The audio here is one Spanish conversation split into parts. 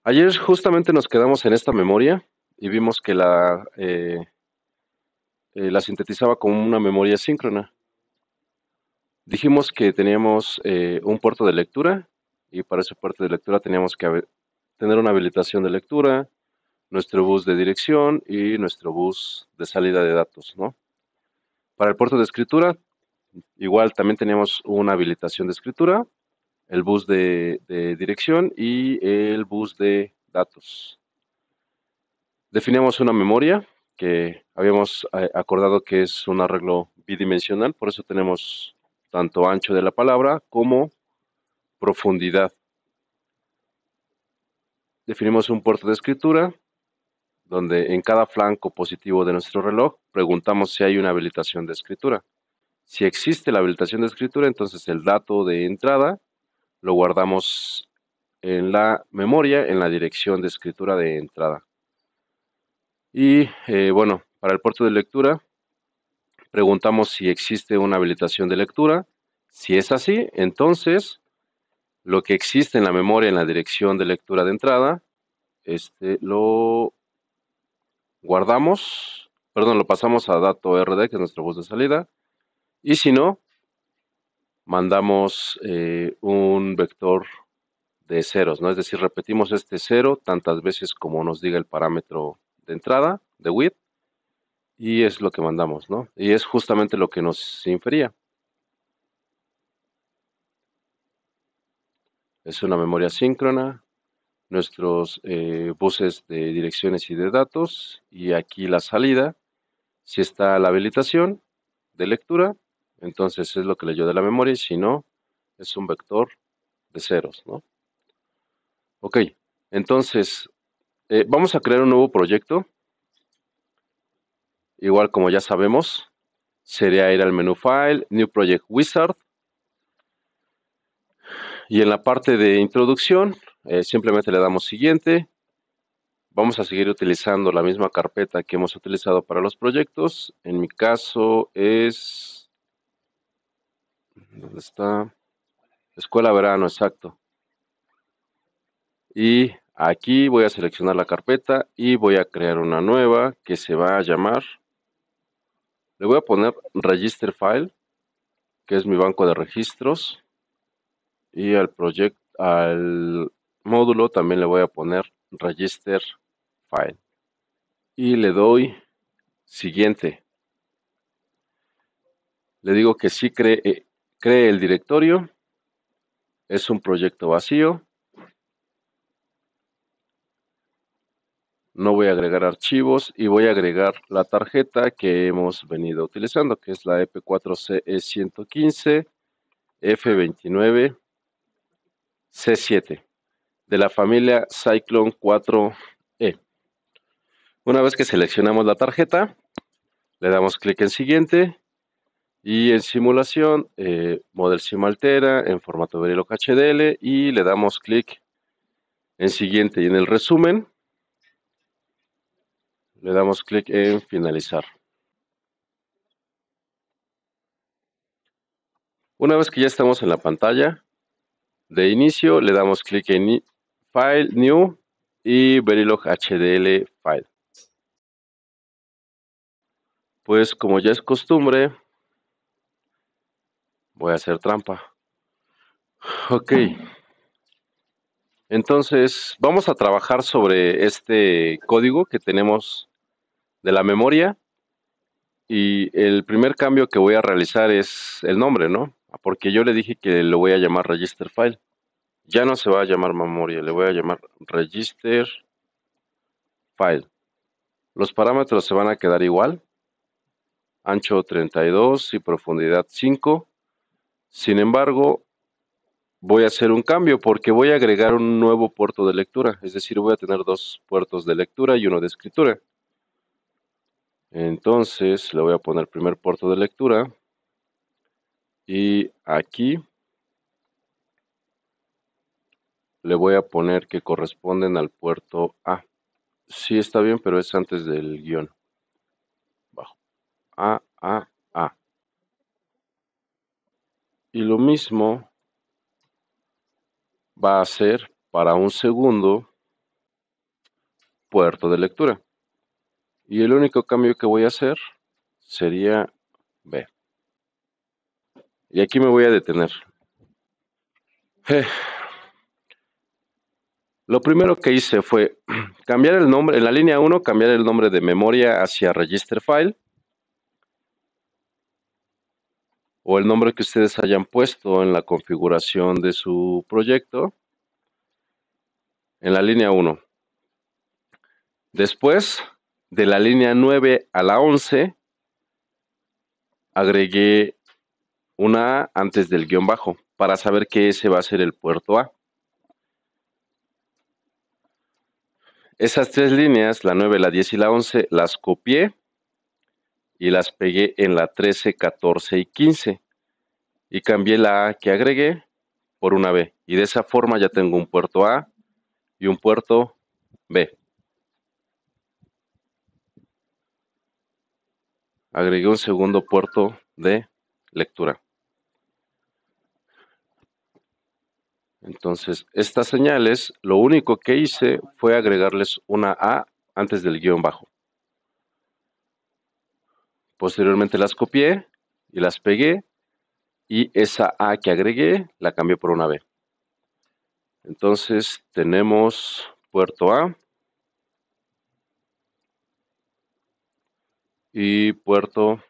Ayer justamente nos quedamos en esta memoria y vimos que la sintetizaba como una memoria síncrona. Dijimos que teníamos un puerto de lectura y para ese puerto de lectura teníamos que tener una habilitación de lectura, nuestro bus de dirección y nuestro bus de salida de datos, ¿no? Para el puerto de escritura, igual también teníamos una habilitación de escritura, el bus de dirección y el bus de datos. Definimos una memoria que habíamos acordado que es un arreglo bidimensional, por eso tenemos tanto ancho de la palabra como profundidad. Definimos un puerto de escritura donde en cada flanco positivo de nuestro reloj preguntamos si hay una habilitación de escritura. Si existe la habilitación de escritura, entonces el dato de entrada lo guardamos en la memoria en la dirección de escritura de entrada. Y bueno, para el puerto de lectura preguntamos si existe una habilitación de lectura. Si es así, entonces lo que existe en la memoria en la dirección de lectura de entrada, lo guardamos, perdón, lo pasamos a dato RD, que es nuestro bus de salida, y si no, mandamos un vector de ceros, ¿no? Es decir, repetimos este cero tantas veces como nos diga el parámetro de entrada, de width, y es lo que mandamos, ¿no? Y es justamente lo que nos infería. Es una memoria síncrona, nuestros buses de direcciones y de datos, y aquí la salida, si está la habilitación de lectura, entonces es lo que leyó de la memoria, y si no, es un vector de ceros, ¿no? Ok, entonces vamos a crear un nuevo proyecto, igual como ya sabemos, sería ir al menú File, New Project Wizard, y en la parte de introducción, simplemente le damos siguiente. Vamos a seguir utilizando la misma carpeta que hemos utilizado para los proyectos. En mi caso es... ¿Dónde está? Escuela Verano, exacto. Y aquí voy a seleccionar la carpeta y voy a crear una nueva que se va a llamar... Le voy a poner Register File, que es mi banco de registros. Y al módulo también le voy a poner Register File. Y le doy siguiente. Le digo que sí cree el directorio. Es un proyecto vacío. No voy a agregar archivos y voy a agregar la tarjeta que hemos venido utilizando, que es la EP4CE115 F29C7 de la familia Cyclone 4E. Una vez que seleccionamos la tarjeta, le damos clic en siguiente y en simulación, Model Sim Altera en formato Verilog HDL y le damos clic en siguiente y en el resumen le damos clic en finalizar. Una vez que ya estamos en la pantalla de inicio, le damos clic en File, New y Verilog HDL File. Pues como ya es costumbre, voy a hacer trampa. Ok. Entonces, vamos a trabajar sobre este código que tenemos de la memoria y el primer cambio que voy a realizar es el nombre, ¿no? Porque yo le dije que lo voy a llamar Register File. Ya no se va a llamar memoria, le voy a llamar Register File. Los parámetros se van a quedar igual, ancho 32 y profundidad 5. Sin embargo, voy a hacer un cambio porque voy a agregar un nuevo puerto de lectura, es decir, voy a tener dos puertos de lectura y uno de escritura. Entonces le voy a poner primer puerto de lectura y aquí le voy a poner que corresponden al puerto A. Sí está bien, pero es antes del guión. Bajo. A, A, A. Y lo mismo va a ser para un segundo puerto de lectura. Y el único cambio que voy a hacer sería B. Y aquí me voy a detener. Eh, Lo primero que hice fue cambiar el nombre, en la línea 1, cambiar el nombre de memoria hacia register file, o el nombre que ustedes hayan puesto en la configuración de su proyecto, en la línea 1. Después, de la línea 9 a la 11, agregué una A antes del guión bajo, para saber que ese va a ser el puerto A. Esas tres líneas, la 9, la 10 y la 11, las copié y las pegué en la 13, 14 y 15. Y cambié la A que agregué por una B. Y de esa forma ya tengo un puerto A y un puerto B. Agregué un segundo puerto de lectura. Entonces, estas señales, lo único que hice fue agregarles una A antes del guión bajo. Posteriormente las copié y las pegué, y esa A que agregué la cambié por una B. Entonces tenemos puerto A y puerto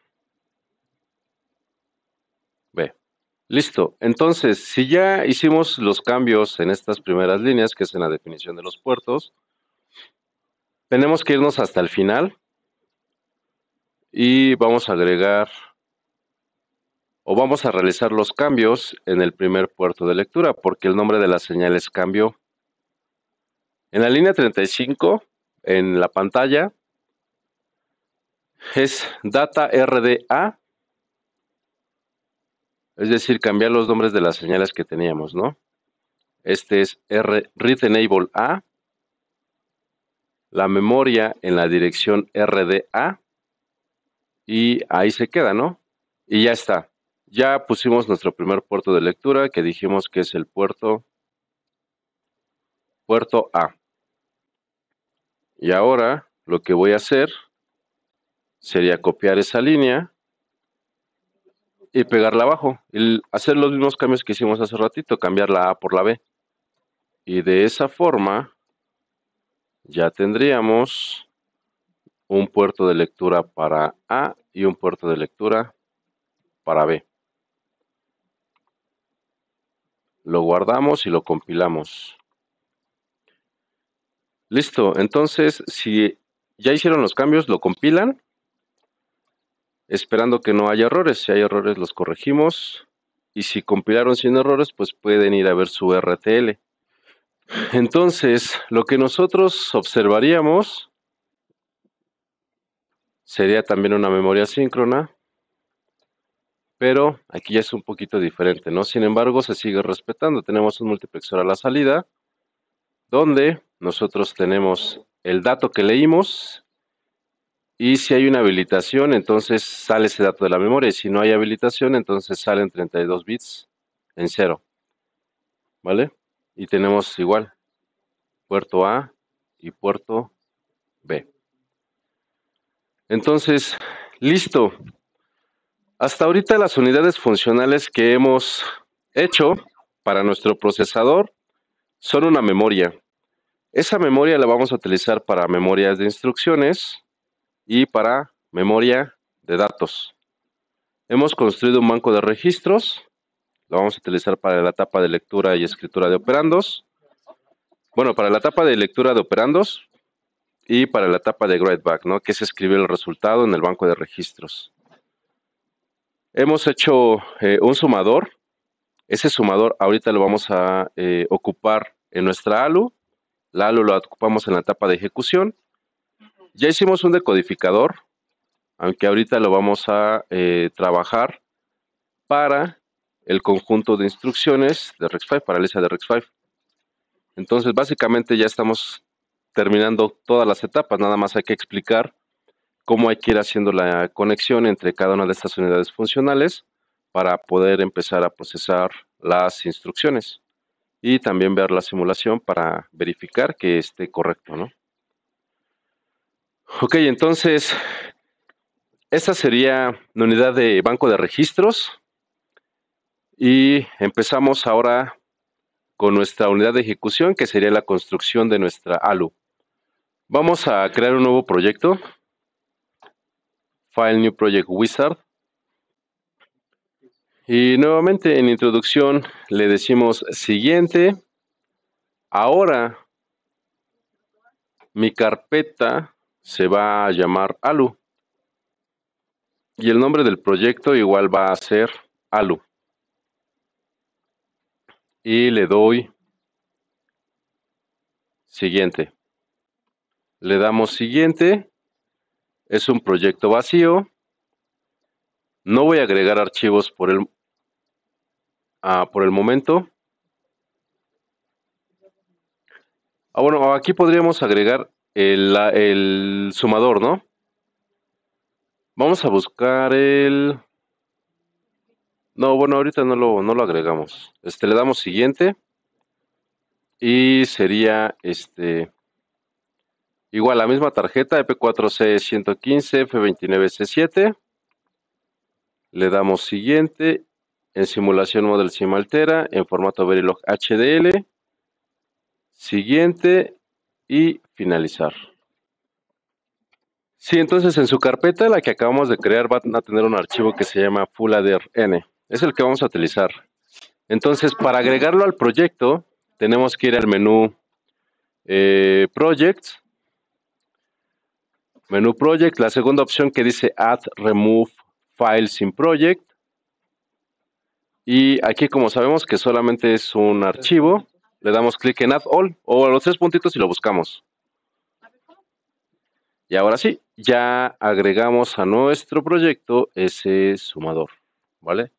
B. Listo. Entonces, si ya hicimos los cambios en estas primeras líneas, que es en la definición de los puertos, tenemos que irnos hasta el final y vamos a agregar o vamos a realizar los cambios en el primer puerto de lectura, porque el nombre de las señales cambió. En la línea 35, en la pantalla, es data RDA, es decir, cambiar los nombres de las señales que teníamos, ¿no? Este es read enable A, la memoria en la dirección RDA, y ahí se queda, ¿no? Y ya está. Ya pusimos nuestro primer puerto de lectura, que dijimos que es el puerto A. Y ahora lo que voy a hacer sería copiar esa línea y pegarla abajo. Y hacer los mismos cambios que hicimos hace ratito, cambiar la A por la B. Y de esa forma ya tendríamos un puerto de lectura para A y un puerto de lectura para B. Lo guardamos y lo compilamos. Listo, entonces si ya hicieron los cambios, lo compilan, esperando que no haya errores. Si hay errores los corregimos, y si compilaron sin errores, pues pueden ir a ver su RTL. Entonces, lo que nosotros observaríamos sería también una memoria síncrona, pero aquí ya es un poquito diferente, ¿no? Sin embargo, se sigue respetando. Tenemos un multiplexor a la salida, donde nosotros tenemos el dato que leímos, y si hay una habilitación, entonces sale ese dato de la memoria, y si no hay habilitación, entonces salen 32 bits en cero, ¿vale? Y tenemos igual puerto A y puerto B. Entonces, listo. Hasta ahorita las unidades funcionales que hemos hecho para nuestro procesador son una memoria. Esa memoria la vamos a utilizar para memorias de instrucciones y para memoria de datos. Hemos construido un banco de registros, lo vamos a utilizar para la etapa de lectura y escritura de operandos. Bueno, para la etapa de lectura de operandos y para la etapa de write back, ¿no? Que es escribir el resultado en el banco de registros. Hemos hecho un sumador. Ese sumador ahorita lo vamos a ocupar en nuestra ALU. La ALU lo ocupamos en la etapa de ejecución. Ya hicimos un decodificador, aunque ahorita lo vamos a trabajar para el conjunto de instrucciones de REX5, para la lista de REX5. Entonces, básicamente ya estamos terminando todas las etapas, nada más hay que explicar cómo hay que ir haciendo la conexión entre cada una de estas unidades funcionales para poder empezar a procesar las instrucciones y también ver la simulación para verificar que esté correcto, ¿no? Ok, entonces esta sería la unidad de banco de registros y empezamos ahora con nuestra unidad de ejecución, que sería la construcción de nuestra ALU. Vamos a crear un nuevo proyecto, File New Project Wizard, y nuevamente en introducción le decimos siguiente. Ahora mi carpeta se va a llamar ALU y el nombre del proyecto igual va a ser ALU. Y le doy siguiente. Le damos siguiente. Es un proyecto vacío. No voy a agregar archivos por el momento. Bueno, aquí podríamos agregar el sumador, ¿no? Vamos a buscar el... No, bueno, ahorita no lo agregamos. Le damos siguiente. Y sería igual la misma tarjeta, EP4C115, F29C7. Le damos siguiente. En simulación Model Sim Altera, en formato Verilog HDL. Siguiente y finalizar. Sí, entonces en su carpeta, la que acabamos de crear, van a tener un archivo que se llama fulladr.n. Es el que vamos a utilizar. Entonces, para agregarlo al proyecto, tenemos que ir al menú Project, la segunda opción que dice Add Remove Files in Project. Y aquí, como sabemos que solamente es un archivo, le damos clic en Add All o a los tres puntitos y lo buscamos. Y ahora sí, ya agregamos a nuestro proyecto ese sumador, ¿vale?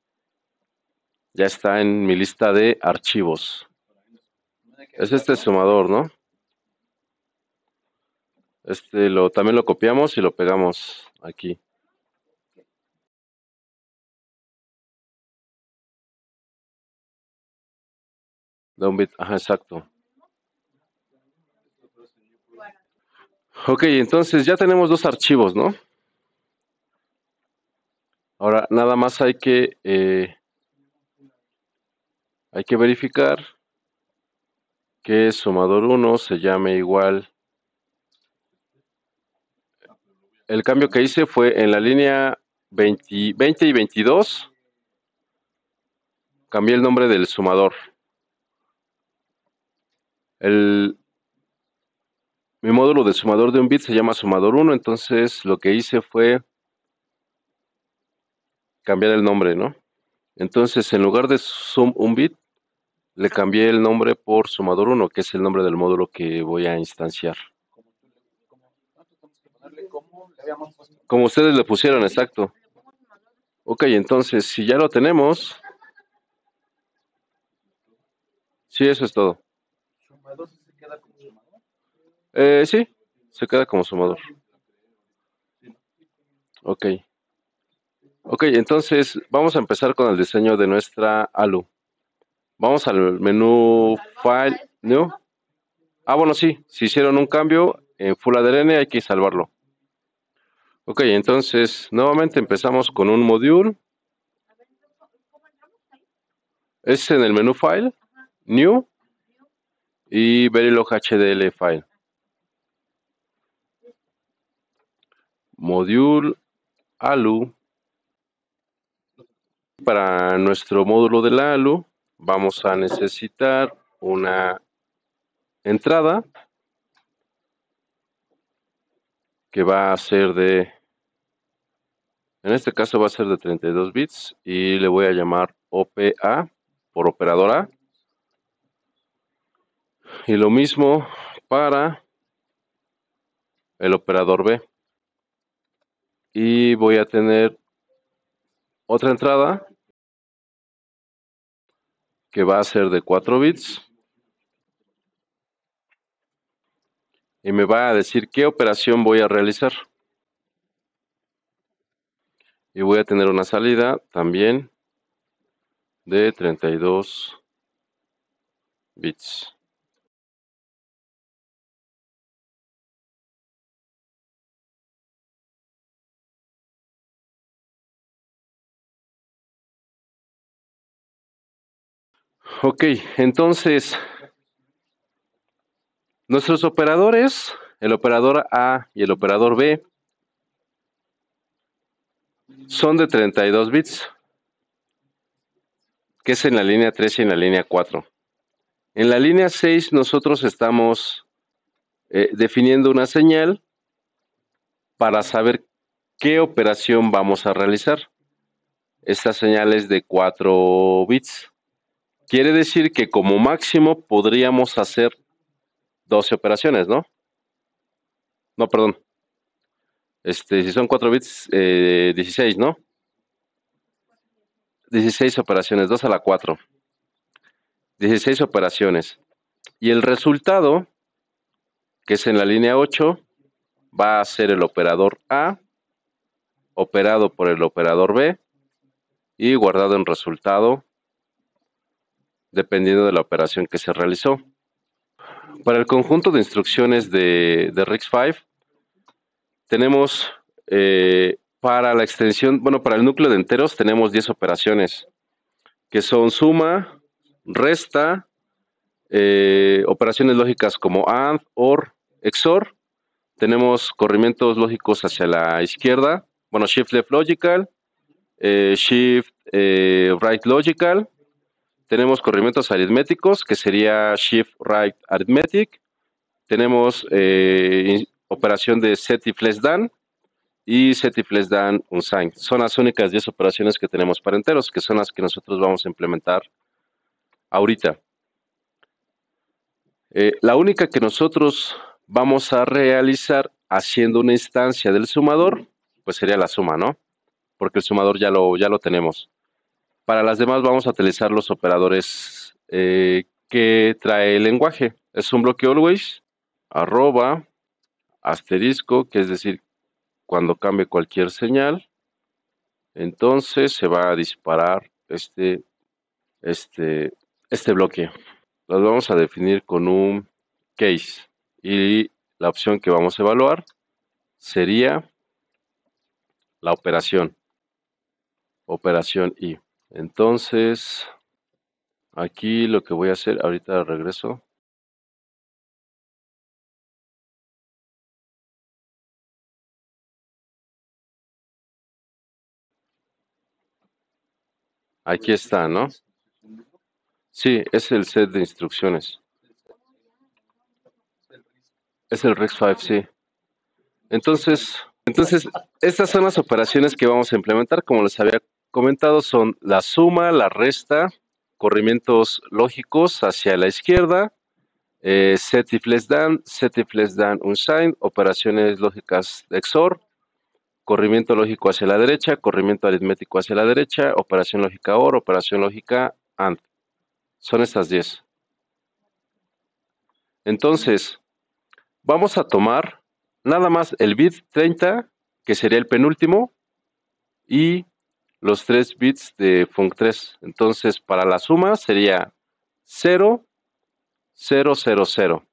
Ya está en mi lista de archivos. Es este sumador, ¿no? También lo copiamos y lo pegamos aquí. Da un bit, ajá, exacto. Ok, entonces ya tenemos dos archivos, ¿no? Ahora nada más hay que verificar que sumador 1 se llame igual. El cambio que hice fue en la línea 20 y 22. Cambié el nombre del sumador. Mi módulo de sumador de un bit se llama sumador 1, entonces lo que hice fue cambiar el nombre, ¿no? Entonces, en lugar de sum un bit, le cambié el nombre por sumador 1, que es el nombre del módulo que voy a instanciar. Como ustedes le pusieron, exacto. Ok, entonces, si ya lo tenemos, sí, eso es todo. Sí, se queda como sumador. Ok. Ok, entonces vamos a empezar con el diseño de nuestra ALU. Vamos al menú File, New. Bueno, sí, si hicieron un cambio en fulladr hay que salvarlo. Ok, entonces nuevamente empezamos con un module. Es en el menú File, New y Verilog HDL File. Module ALU. Para nuestro módulo de la ALU vamos a necesitar una entrada que va a ser en este caso va a ser de 32 bits y le voy a llamar OPA por operadora. Y lo mismo para el operador B. Y voy a tener otra entrada que va a ser de 4 bits. Y me va a decir qué operación voy a realizar. Y voy a tener una salida también de 32 bits. Ok, entonces, nuestros operadores, el operador A y el operador B, son de 32 bits, que es en la línea 3 y en la línea 4. En la línea 6 nosotros estamos definiendo una señal para saber qué operación vamos a realizar. Esta señal es de 4 bits. Quiere decir que como máximo podríamos hacer 12 operaciones, ¿no? No, perdón. Si son 4 bits, 16, ¿no? 16 operaciones, 2 a la 4. 16 operaciones. Y el resultado, que es en la línea 8, va a ser el operador A, operado por el operador B, y guardado en resultado, dependiendo de la operación que se realizó. Para el conjunto de instrucciones de RISC-V, tenemos para la extensión, bueno, para el núcleo de enteros tenemos 10 operaciones, que son suma, resta, operaciones lógicas como AND, OR, XOR. Tenemos corrimientos lógicos hacia la izquierda, bueno, Shift Left Logical, Shift Right Logical. Tenemos corrimientos aritméticos, que sería Shift Right Arithmetic. Tenemos operación de Set if less than y Set if less than unsigned. Son las únicas 10 operaciones que tenemos para enteros, que son las que nosotros vamos a implementar ahorita. La única que nosotros vamos a realizar haciendo una instancia del sumador, pues sería la suma, ¿no? Porque el sumador ya lo tenemos. Para las demás vamos a utilizar los operadores que trae el lenguaje. Es un bloque always, arroba, asterisco, que es decir, cuando cambie cualquier señal, entonces se va a disparar este bloque. Lo vamos a definir con un case y la opción que vamos a evaluar sería la operación I. Entonces, aquí lo que voy a hacer, ahorita regreso. Aquí está, ¿no? Sí, es el set de instrucciones. Es el RISC-V, sí. Entonces, estas son las operaciones que vamos a implementar. Como les había comentado, son la suma, la resta, corrimientos lógicos hacia la izquierda, set if less than unsigned, operaciones lógicas de XOR, corrimiento lógico hacia la derecha, corrimiento aritmético hacia la derecha, operación lógica OR, operación lógica AND. Son estas 10. Entonces, vamos a tomar nada más el bit 30, que sería el penúltimo, y los 3 bits de func3. Entonces, para la suma sería 0, 0, 0, 0.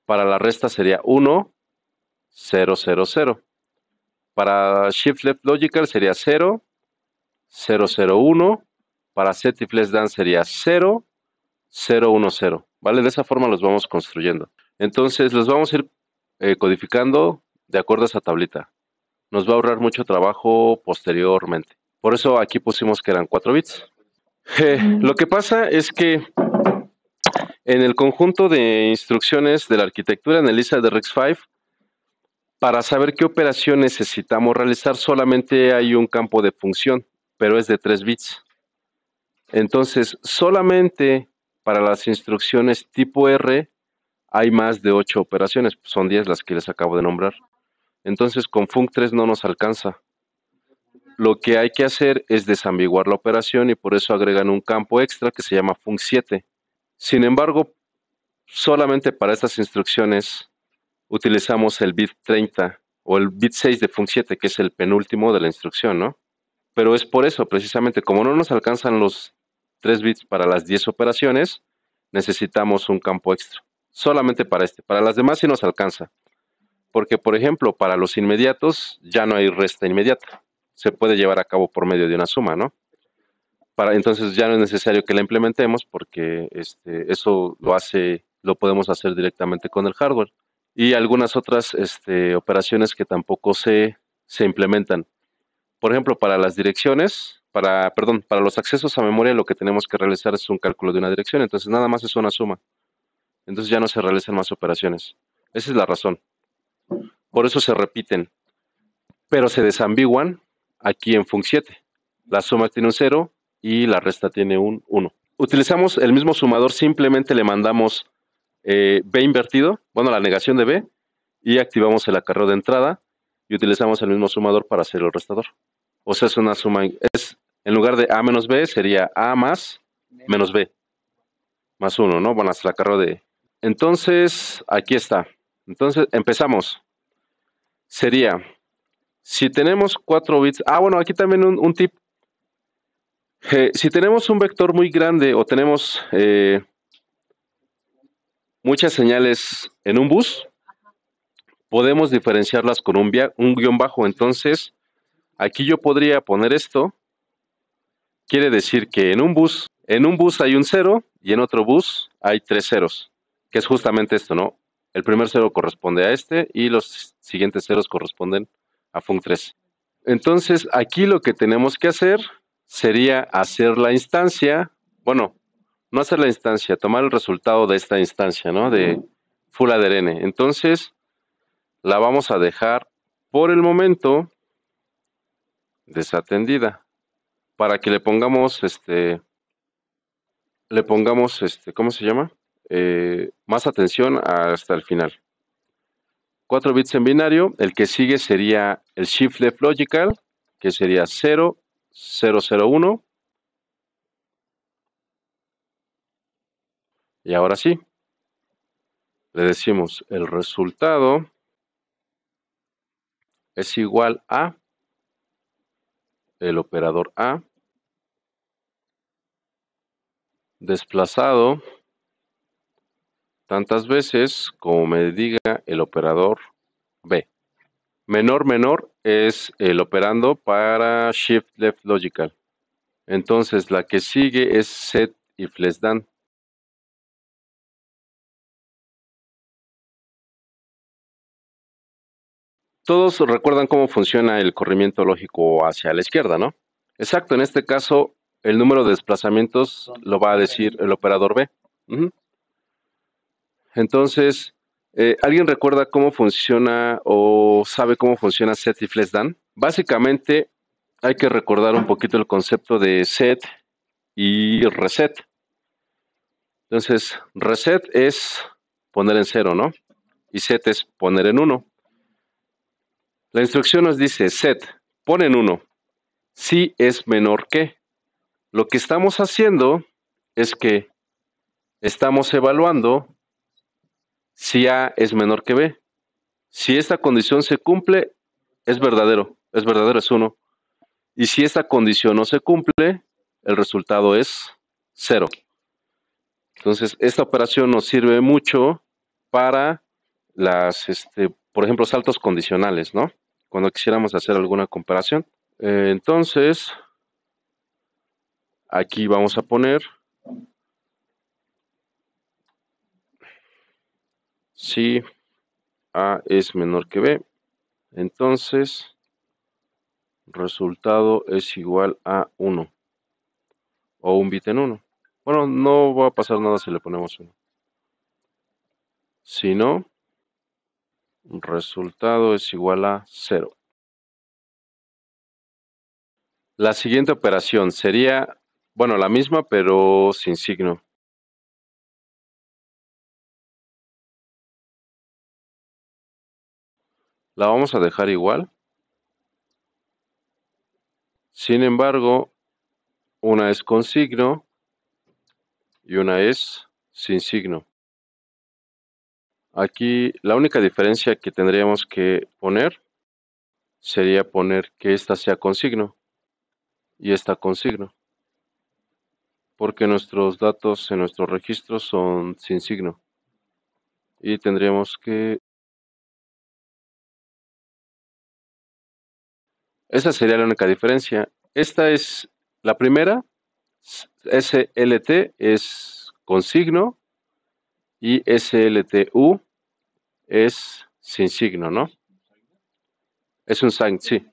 Para la resta sería 1, 0, 0, 0. Para Shift Left Logical sería 0, 0, 0, 1. Para Set if less than sería 0, 0, 1, 0. ¿Vale? De esa forma los vamos construyendo. Entonces, los vamos a ir codificando de acuerdo a esa tablita. Nos va a ahorrar mucho trabajo posteriormente. Por eso aquí pusimos que eran 4 bits. Lo que pasa es que en el conjunto de instrucciones de la arquitectura en el ISA de RISC-V, para saber qué operación necesitamos realizar, solamente hay un campo de función, pero es de 3 bits. Entonces, solamente para las instrucciones tipo R hay más de 8 operaciones, son 10 las que les acabo de nombrar. Entonces, con func3 no nos alcanza. Lo que hay que hacer es desambiguar la operación y por eso agregan un campo extra que se llama func7. Sin embargo, solamente para estas instrucciones utilizamos el bit 30 o el bit 6 de func7, que es el penúltimo de la instrucción, ¿no? Pero es por eso, precisamente, como no nos alcanzan los 3 bits para las 10 operaciones, necesitamos un campo extra. Solamente para este. Para las demás sí nos alcanza. Porque, por ejemplo, para los inmediatos ya no hay resta inmediata. Se puede llevar a cabo por medio de una suma, ¿no? Entonces ya no es necesario que la implementemos porque eso lo podemos hacer directamente con el hardware. Y algunas otras operaciones que tampoco se implementan. Por ejemplo, para las direcciones, para los accesos a memoria lo que tenemos que realizar es un cálculo de una dirección, entonces nada más es una suma. Entonces ya no se realizan más operaciones. Esa es la razón. Por eso se repiten, pero se desambiguan aquí en func7. La suma tiene un 0 y la resta tiene un 1. Utilizamos el mismo sumador, simplemente le mandamos B invertido, bueno, la negación de B, y activamos el acarreo de entrada y utilizamos el mismo sumador para hacer el restador. O sea, es una suma, en lugar de A menos B sería A más menos B, más 1, ¿no? Bueno, hasta el acarreo de... Entonces, aquí está. Entonces, empezamos. Sería, si tenemos 4 bits... bueno, aquí también un tip. Si tenemos un vector muy grande o tenemos muchas señales en un bus, podemos diferenciarlas con un guión bajo. Entonces, aquí yo podría poner esto. Quiere decir que en un bus hay un 0 y en otro bus hay 3 ceros, que es justamente esto, ¿no? El primer 0 corresponde a este y los siguientes ceros corresponden a func3. Entonces, aquí lo que tenemos que hacer sería hacer la instancia, bueno, no hacer la instancia, tomar el resultado de esta instancia, ¿no? De full adrn. Entonces, la vamos a dejar por el momento desatendida para que le pongamos ¿cómo se llama? Más atención hasta el final. 4 bits en binario, el que sigue sería el shift left logical, que sería 0, 0, 0, 1. Y ahora sí, le decimos el resultado es igual a el operador A desplazado tantas veces como me diga el operador B. Menor es el operando para shift left logical. Entonces la que sigue es set if less than. Todos recuerdan cómo funciona el corrimiento lógico hacia la izquierda, ¿no? Exacto, en este caso el número de desplazamientos lo va a decir el operador B. Entonces, ¿alguien recuerda cómo funciona o sabe cómo funciona set if less than? Básicamente hay que recordar un poquito el concepto de set y reset. Entonces, reset es poner en 0, ¿no? Y set es poner en 1. La instrucción nos dice set, pon en 1, si es menor que. Lo que estamos haciendo es que estamos evaluando si A es menor que B. Si esta condición se cumple, es verdadero es 1. Y si esta condición no se cumple, el resultado es 0. Entonces, esta operación nos sirve mucho para por ejemplo, saltos condicionales, ¿no? Cuando quisiéramos hacer alguna comparación. Entonces, aquí vamos a poner si A es menor que B, entonces resultado es igual a 1 o un bit en 1. Bueno, no va a pasar nada si le ponemos 1. Si no, resultado es igual a 0. La siguiente operación sería, bueno, la misma pero sin signo. La vamos a dejar igual. Sin embargo, una es con signo y una es sin signo. Aquí la única diferencia que tendríamos que poner sería poner que esta sea con signo y esta con signo, porque nuestros datos en nuestros registros son sin signo y tendríamos que... Esa sería la única diferencia. Esta es la primera, SLT es con signo y SLTU es sin signo, ¿no? Es un sign, sí.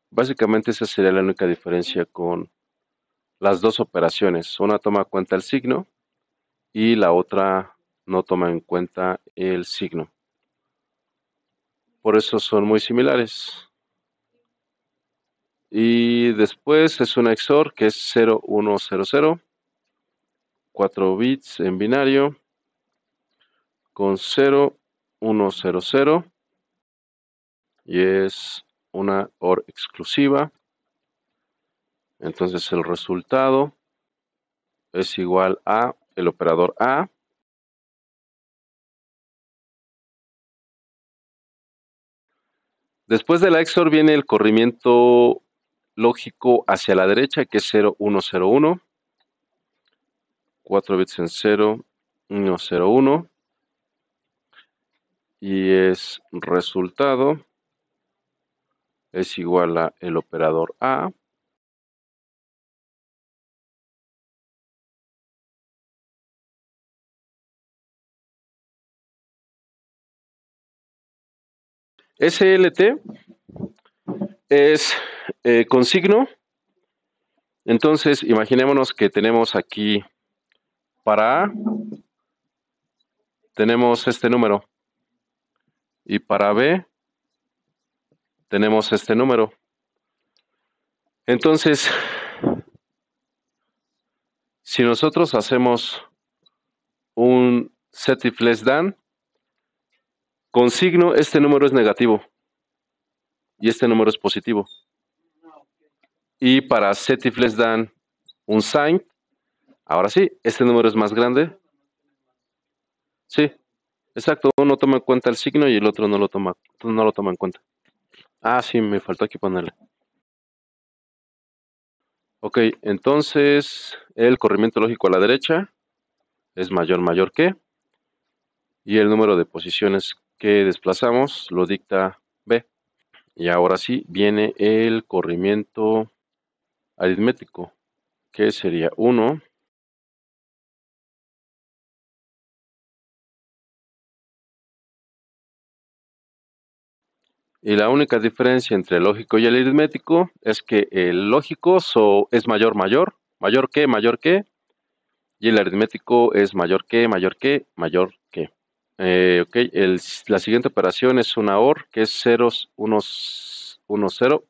Básicamente esa sería la única diferencia con las dos operaciones. Una toma en cuenta el signo y la otra no toma en cuenta el signo. Por eso son muy similares. Y después es una XOR que es 0100, 4 bits en binario con 0100 y es una OR exclusiva. Entonces el resultado es igual a el operador A después de la XOR viene el corrimiento lógico hacia la derecha, que es 0101, 4 bits en 0101, y es resultado es igual a el operador A SLT es con signo. Entonces imaginémonos que tenemos aquí para A tenemos este número y para B tenemos este número. Entonces, si nosotros hacemos un set if less than, con signo este número es negativo y este número es positivo. Y para set if less than un sign, ahora sí, este número es más grande. Sí, exacto, uno toma en cuenta el signo y el otro no lo toma en cuenta. Ah, sí, me faltó aquí ponerle. Ok, entonces el corrimiento lógico a la derecha es mayor que, y el número de posiciones que desplazamos lo dicta B. Y ahora sí viene el corrimiento aritmético, que sería 1. Y la única diferencia entre el lógico y el aritmético es que el lógico es mayor que, y el aritmético es mayor que. Ok, la siguiente operación es una OR, que es ceros, unos, 0.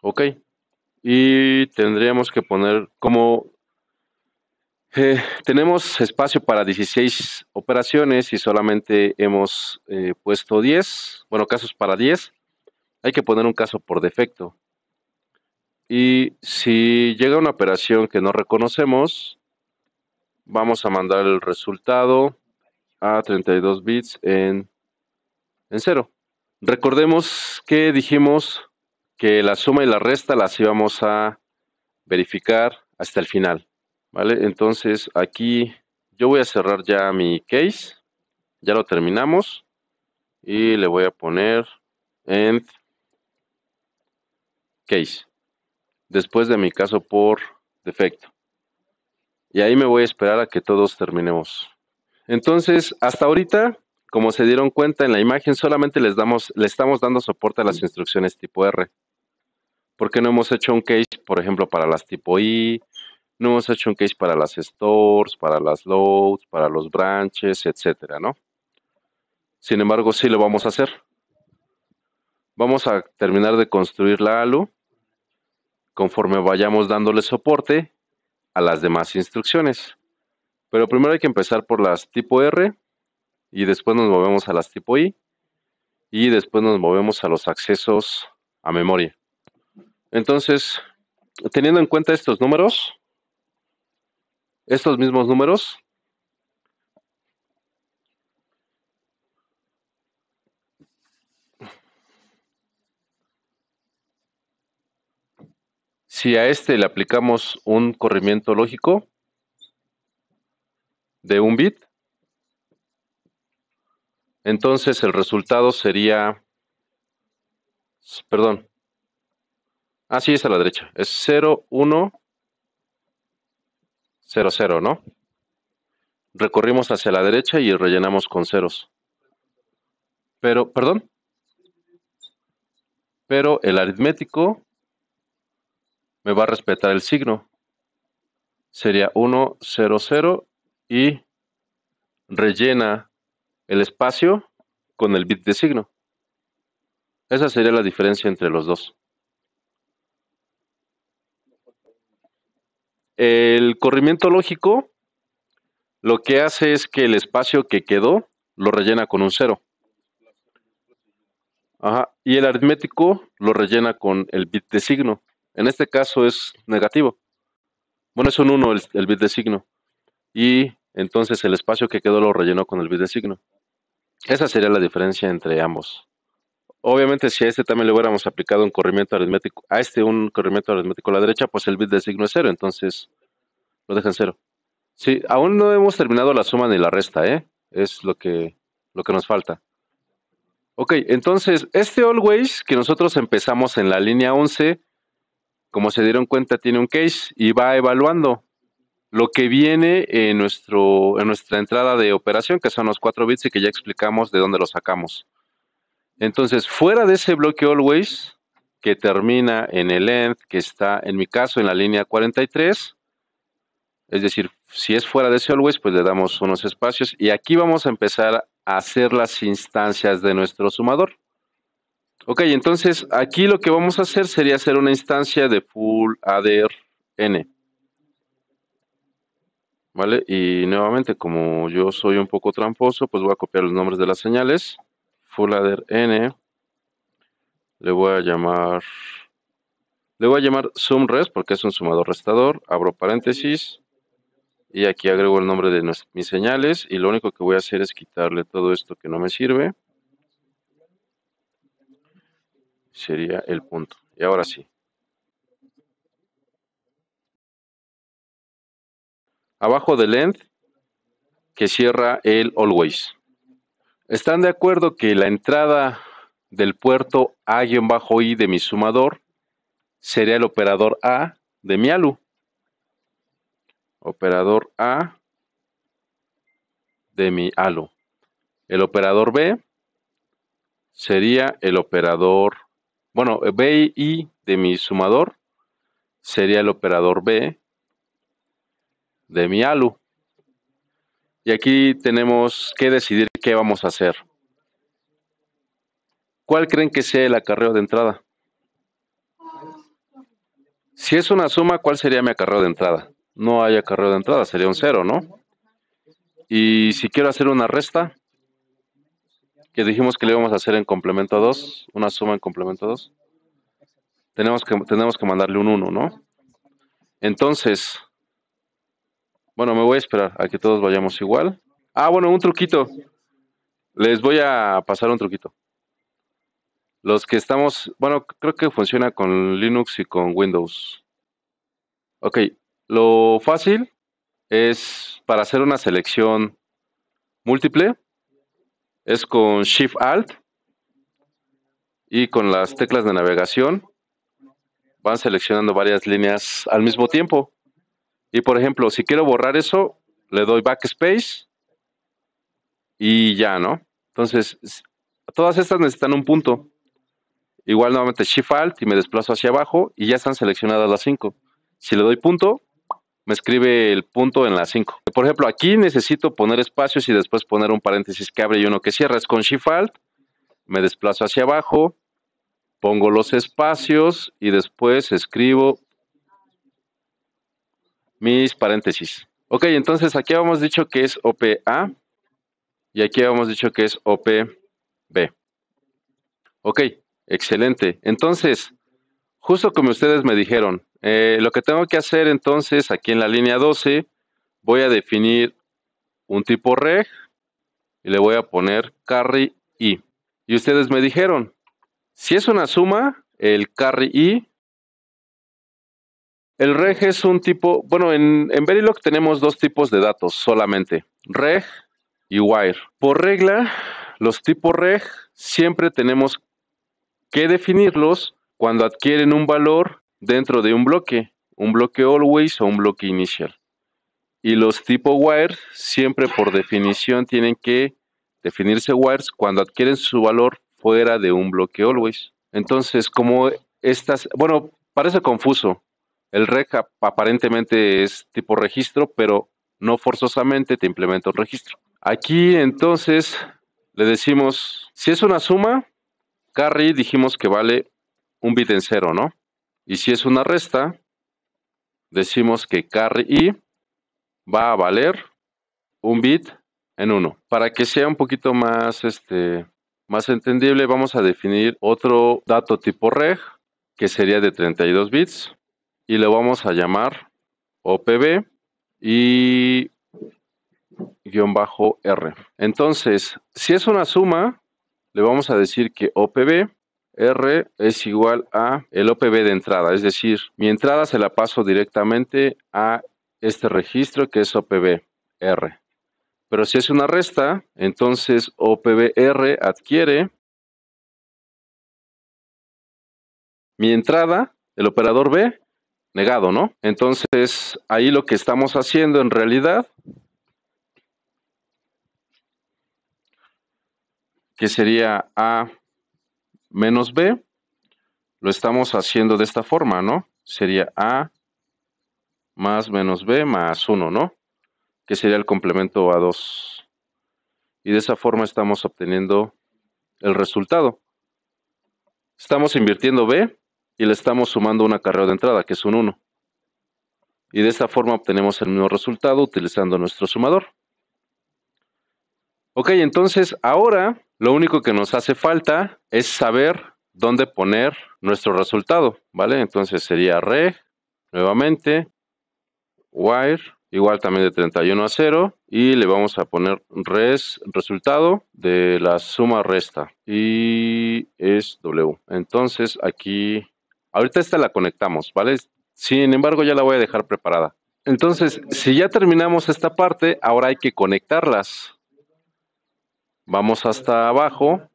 Ok, y tendríamos que poner como tenemos espacio para 16 operaciones y solamente hemos puesto 10, bueno, casos para 10. Hay que poner un caso por defecto. Y si llega una operación que no reconocemos, vamos a mandar el resultado a 32 bits en 0. Recordemos que dijimos que la suma y la resta las íbamos a verificar hasta el final. ¿Vale? Entonces aquí yo voy a cerrar ya mi case. Ya lo terminamos. Y le voy a poner end case. Después de mi caso por defecto. Y ahí me voy a esperar a que todos terminemos. Entonces, hasta ahorita, como se dieron cuenta en la imagen, solamente le estamos dando soporte a las instrucciones tipo R. Porque no hemos hecho un case, por ejemplo, para las tipo I, no hemos hecho un case para las stores, para las loads, para los branches, etcétera, ¿no? Sin embargo, sí lo vamos a hacer. Vamos a terminar de construir la ALU conforme vayamos dándole soporte a las demás instrucciones. Pero primero hay que empezar por las tipo R y después nos movemos a las tipo I y después nos movemos a los accesos a memoria. Entonces, teniendo en cuenta estos números, estos mismos números, Si a este le aplicamos un corrimiento lógico de un bit, entonces el resultado sería, perdón, sí, es a la derecha, es 0, 1, 0, 0, ¿no? Recorrimos hacia la derecha y rellenamos con ceros. Pero, perdón, pero el aritmético me va a respetar el signo. Sería 1, 0, 0 y rellena el espacio con el bit de signo. Esa sería la diferencia entre los dos. El corrimiento lógico lo que hace es que el espacio que quedó lo rellena con un 0. Ajá. Y el aritmético lo rellena con el bit de signo. En este caso es negativo. Bueno, es un 1 el bit de signo. Y entonces el espacio que quedó lo rellenó con el bit de signo. Esa sería la diferencia entre ambos. Obviamente, si a este también le hubiéramos aplicado un corrimiento aritmético, un corrimiento aritmético a la derecha, pues el bit de signo es 0, entonces lo dejan 0. Sí, aún no hemos terminado la suma ni la resta, ¿eh? Es lo que nos falta. Ok, entonces, este always que nosotros empezamos en la línea 11, como se dieron cuenta, tiene un case y va evaluando lo que viene en nuestra entrada de operación, que son los 4 bits y que ya explicamos de dónde los sacamos. Entonces, fuera de ese bloque always, que termina en el end, que está, en mi caso, en la línea 43, es decir, si es fuera de ese always, pues le damos unos espacios y aquí vamos a empezar a hacer las instancias de nuestro sumador. Ok, entonces aquí lo que vamos a hacer sería hacer una instancia de full adder n. ¿Vale? Y nuevamente, como yo soy un poco tramposo, pues voy a copiar los nombres de las señales. Full adder n. Le voy a llamar sumres porque es un sumador restador. Abro paréntesis. Y aquí agrego el nombre de mis señales. Y lo único que voy a hacer es quitarle todo esto que no me sirve. Sería el punto. Y ahora sí. Abajo del end, que cierra el always. ¿Están de acuerdo que la entrada del puerto A-I de mi sumador sería el operador A de mi ALU? Operador A de mi ALU. El operador B sería el operador, bueno, B y I de mi sumador sería el operador B de mi ALU. Y aquí tenemos que decidir qué vamos a hacer. ¿Cuál creen que sea el acarreo de entrada? Si es una suma, ¿cuál sería mi acarreo de entrada? No hay acarreo de entrada, sería un 0, ¿no? Y si quiero hacer una resta, que dijimos que le íbamos a hacer en complemento 2, una suma en complemento 2, tenemos que mandarle un 1, ¿no? Entonces, bueno, me voy a esperar a que todos vayamos igual. Bueno, un truquito. Les voy a pasar un truquito. Los que estamos, bueno, creo que funciona con Linux y con Windows. Ok, lo fácil es para hacer una selección múltiple, es con Shift Alt y con las teclas de navegación van seleccionando varias líneas al mismo tiempo. Y por ejemplo, si quiero borrar eso, le doy backspace y ya, ¿no? Entonces, todas estas necesitan un punto. Igual nuevamente Shift Alt y me desplazo hacia abajo y ya están seleccionadas las 5. Si le doy punto, me escribe el punto en las 5. Por ejemplo, aquí necesito poner espacios y después poner un paréntesis que abre y uno que cierra. Es con Shift Alt, me desplazo hacia abajo, pongo los espacios y después escribo mis paréntesis. Ok, entonces aquí habíamos dicho que es OPA y aquí habíamos dicho que es OPB. Ok, excelente. Entonces, justo como ustedes me dijeron, lo que tengo que hacer entonces aquí en la línea 12, voy a definir un tipo reg y le voy a poner carry i. Y ustedes me dijeron, si es una suma, el carry i El reg es un tipo, bueno, en Verilog tenemos dos tipos de datos solamente, reg y wire. Por regla, los tipos reg siempre tenemos que definirlos cuando adquieren un valor dentro de un bloque always o un bloque initial. Y los tipo wire siempre por definición tienen que definirse wires cuando adquieren su valor fuera de un bloque always. Entonces, como estas, bueno, parece confuso. El reg aparentemente es tipo registro, pero no forzosamente te implementa un registro. Aquí entonces le decimos, si es una suma, carry dijimos que vale un bit en cero, ¿no? Y si es una resta, decimos que carry i va a valer un bit en 1. Para que sea un poquito más, más entendible, vamos a definir otro dato tipo reg, que sería de 32 bits, y lo vamos a llamar OPB y -R. Entonces, si es una suma, le vamos a decir que OPB R es igual a el OPB de entrada, es decir, mi entrada se la paso directamente a este registro que es OPB R. Pero si es una resta, entonces OPB R adquiere mi entrada, el operador B, negado, ¿no? Entonces, ahí lo que estamos haciendo en realidad, que sería A menos B, lo estamos haciendo de esta forma, ¿no? Sería A más menos B más 1, ¿no? Que sería el complemento A2. Y de esa forma estamos obteniendo el resultado. Estamos invirtiendo B y le estamos sumando un acarreo de entrada, que es un 1. Y de esta forma obtenemos el mismo resultado utilizando nuestro sumador. Ok, entonces ahora lo único que nos hace falta es saber dónde poner nuestro resultado, ¿vale? Entonces sería reg, nuevamente, wire, igual también de 31 a 0, y le vamos a poner resultado de la suma resta, y es W. Entonces aquí, ahorita esta la conectamos, ¿vale? Sin embargo, ya la voy a dejar preparada. Entonces, si ya terminamos esta parte, ahora hay que conectarlas. Vamos hasta abajo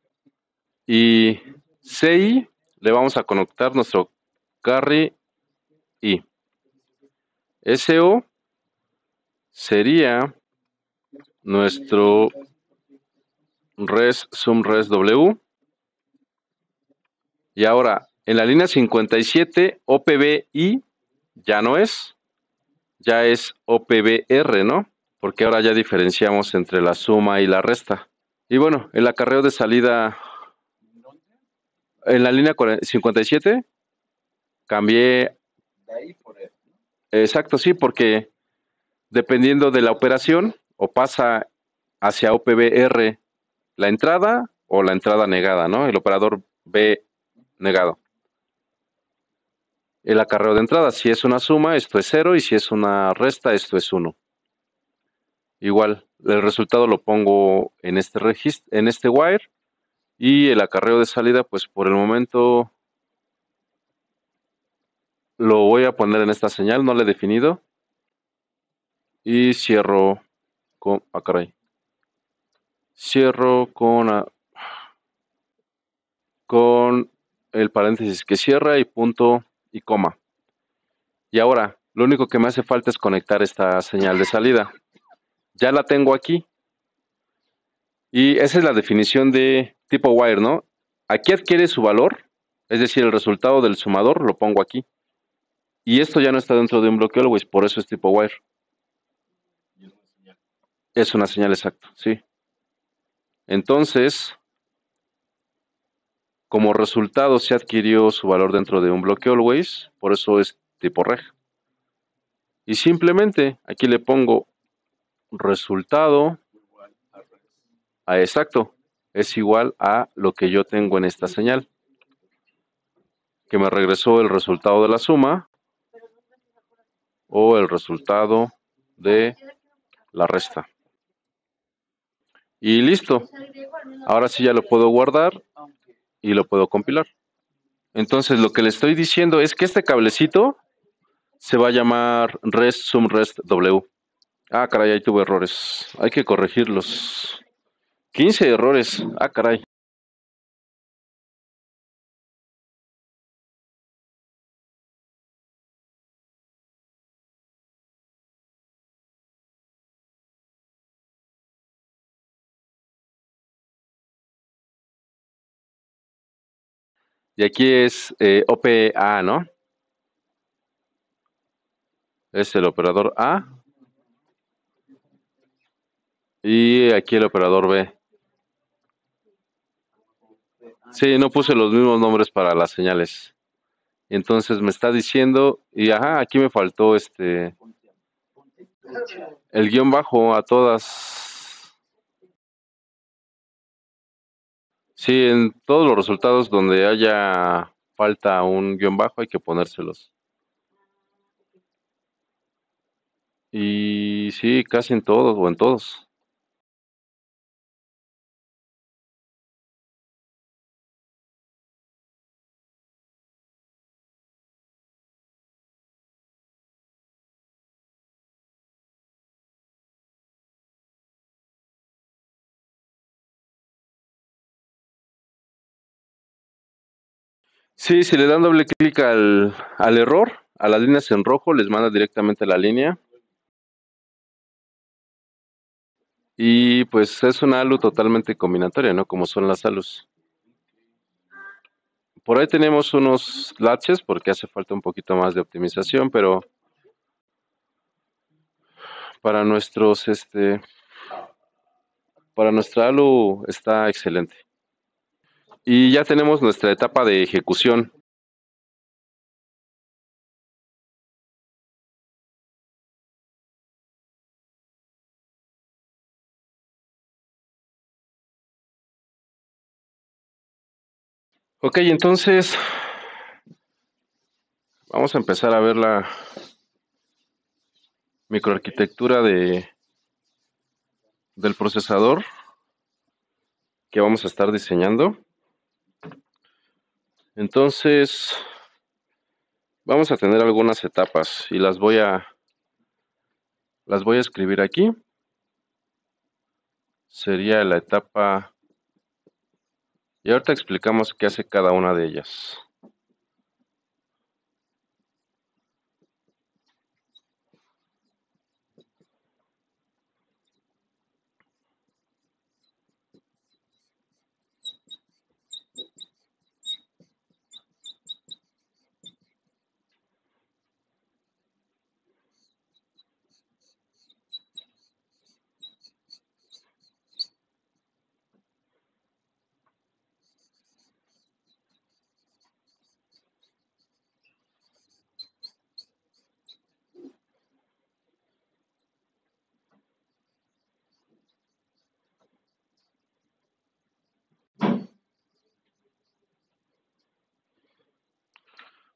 y CI le vamos a conectar nuestro carry I. SO sería nuestro sum res W. Y ahora, en la línea 57, OPBI ya no es, ya es OPBR, ¿no? Porque ahora ya diferenciamos entre la suma y la resta. Y bueno, el acarreo de salida en la línea 57 cambié. Exacto, sí, porque dependiendo de la operación, o pasa hacia OPBR la entrada o la entrada negada, ¿no? El operador B negado. El acarreo de entrada, si es una suma, esto es 0, y si es una resta, esto es 1. Igual, el resultado lo pongo en este registro, en este wire, y el acarreo de salida, pues por el momento lo voy a poner en esta señal, no lo he definido, y cierro con, caray, cierro con el paréntesis que cierra y punto y coma. Y ahora, lo único que me hace falta es conectar esta señal de salida. Ya la tengo aquí. Y esa es la definición de tipo wire, ¿no? Aquí adquiere su valor, es decir, el resultado del sumador lo pongo aquí. Y esto ya no está dentro de un bloque always, por eso es tipo wire. Es una señal exacta, sí. Entonces, como resultado se adquirió su valor dentro de un bloque always, por eso es tipo reg. Y simplemente aquí le pongo resultado a exacto, es igual a lo que yo tengo en esta señal, que me regresó el resultado de la suma o el resultado de la resta. Y listo. Ahora sí ya lo puedo guardar y lo puedo compilar. Entonces lo que le estoy diciendo es que este cablecito Se va a llamar rest sum rest w. Ah, caray, ahí tuve errores. Hay que corregirlos. 15 errores. Ah, caray. Y aquí es OPA, ¿no? Es el operador A. Y aquí el operador B. Sí, no puse los mismos nombres para las señales. Entonces me está diciendo, y ajá, aquí me faltó el guión bajo a todas. Sí, en todos los resultados donde haya falta un guión bajo hay que ponérselos. Y sí, casi en todos o en todos. Sí, si le dan doble clic al error, a las líneas en rojo, les manda directamente la línea. Y pues es una ALU totalmente combinatoria, ¿no? Como son las ALUs. Por ahí tenemos unos latches porque hace falta un poquito más de optimización, pero para para nuestra ALU está excelente. Y ya tenemos nuestra etapa de ejecución. Ok, entonces vamos a empezar a ver la microarquitectura del procesador que vamos a estar diseñando. Entonces, vamos a tener algunas etapas y las voy a escribir aquí. Sería la etapa, y ahorita explicamos qué hace cada una de ellas.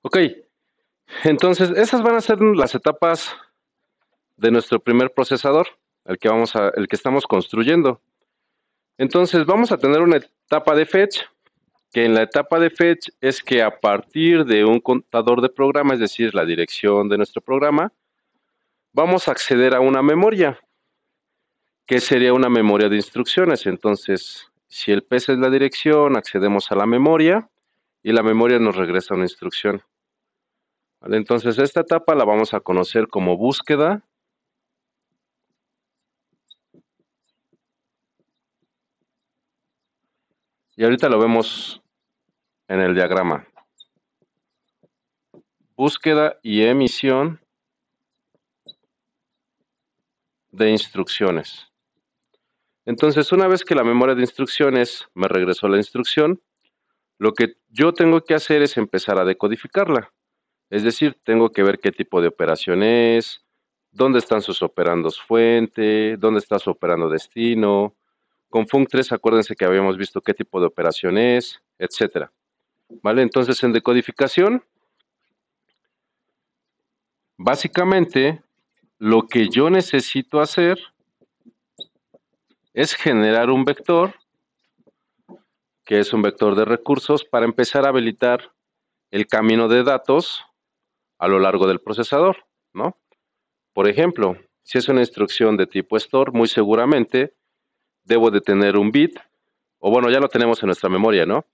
Ok, entonces esas van a ser las etapas de nuestro primer procesador, el que estamos construyendo. Entonces vamos a tener una etapa de fetch, que en la etapa de fetch es que a partir de un contador de programa, es decir, la dirección de nuestro programa, vamos a acceder a una memoria, que sería una memoria de instrucciones. Entonces, si el PC es la dirección, accedemos a la memoria y la memoria nos regresa una instrucción. ¿Vale? Entonces, esta etapa la vamos a conocer como búsqueda. Y ahorita lo vemos en el diagrama. Búsqueda y emisión de instrucciones. Entonces, una vez que la memoria de instrucciones me regresó la instrucción, lo que yo tengo que hacer es empezar a decodificarla. Es decir, tengo que ver qué tipo de operación es, dónde están sus operandos fuente, dónde está su operando destino. Con func3 acuérdense que habíamos visto qué tipo de operación es, etcétera. ¿Vale? Entonces, en decodificación, básicamente, lo que yo necesito hacer es generar un vector, que es un vector de recursos, para empezar a habilitar el camino de datos a lo largo del procesador, ¿no? Por ejemplo, si es una instrucción de tipo store, muy seguramente debo de tener un bit, o bueno, ya lo tenemos en nuestra memoria, ¿no?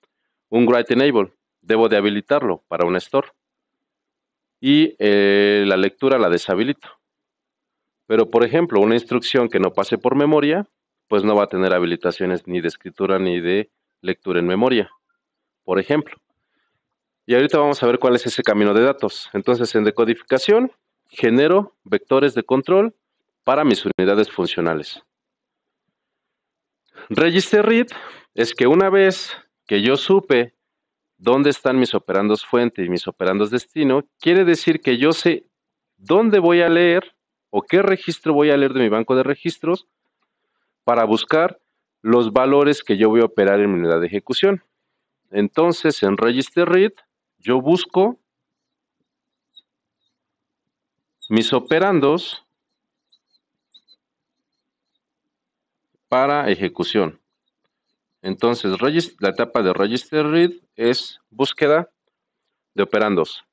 Un write enable, debo de habilitarlo para un store. Y la lectura la deshabilito. Pero, por ejemplo, una instrucción que no pase por memoria, pues no va a tener habilitaciones ni de escritura ni de lectura en memoria, por ejemplo. Y ahorita vamos a ver cuál es ese camino de datos. Entonces, en decodificación, genero vectores de control para mis unidades funcionales. Register read es que una vez que yo supe dónde están mis operandos fuente y mis operandos destino, quiere decir que yo sé dónde voy a leer o qué registro voy a leer de mi banco de registros para buscar los valores que yo voy a operar en mi unidad de ejecución. Entonces, en register read, yo busco mis operandos para ejecución. Entonces, la etapa de register read es búsqueda de operandos.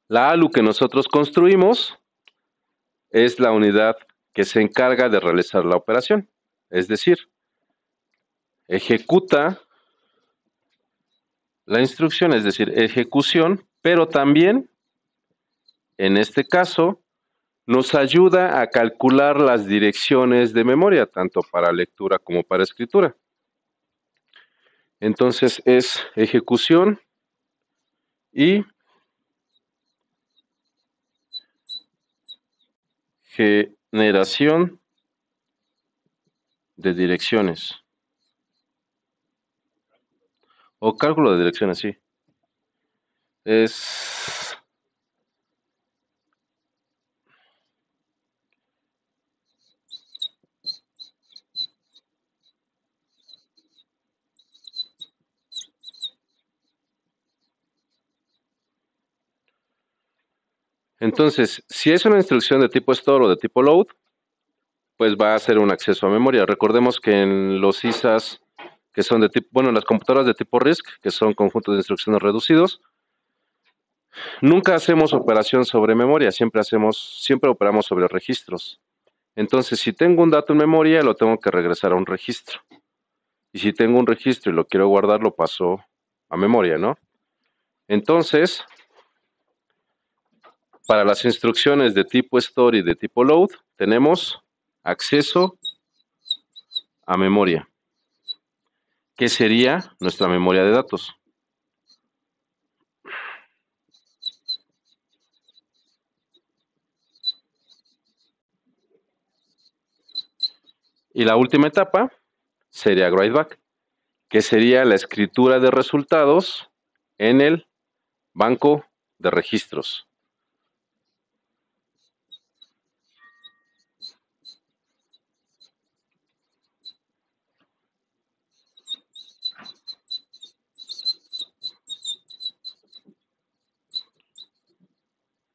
La ALU que nosotros construimos es la unidad que se encarga de realizar la operación. Es decir, ejecuta la instrucción, es decir, ejecución, pero también, en este caso, nos ayuda a calcular las direcciones de memoria, tanto para lectura como para escritura. Entonces es ejecución y generación de direcciones. O cálculo de direcciones, sí. Es... Entonces, si es una instrucción de tipo store o de tipo load, pues va a ser un acceso a memoria. Recordemos que en los ISAs que son de tipo, bueno, las computadoras de tipo RISC, que son conjuntos de instrucciones reducidos, nunca hacemos operación sobre memoria, siempre operamos sobre registros. Entonces, si tengo un dato en memoria, lo tengo que regresar a un registro. Y si tengo un registro y lo quiero guardar, lo paso a memoria, ¿no? Entonces, para las instrucciones de tipo store y de tipo load, tenemos acceso a memoria, que sería nuestra memoria de datos. Y la última etapa sería write-back, que sería la escritura de resultados en el banco de registros.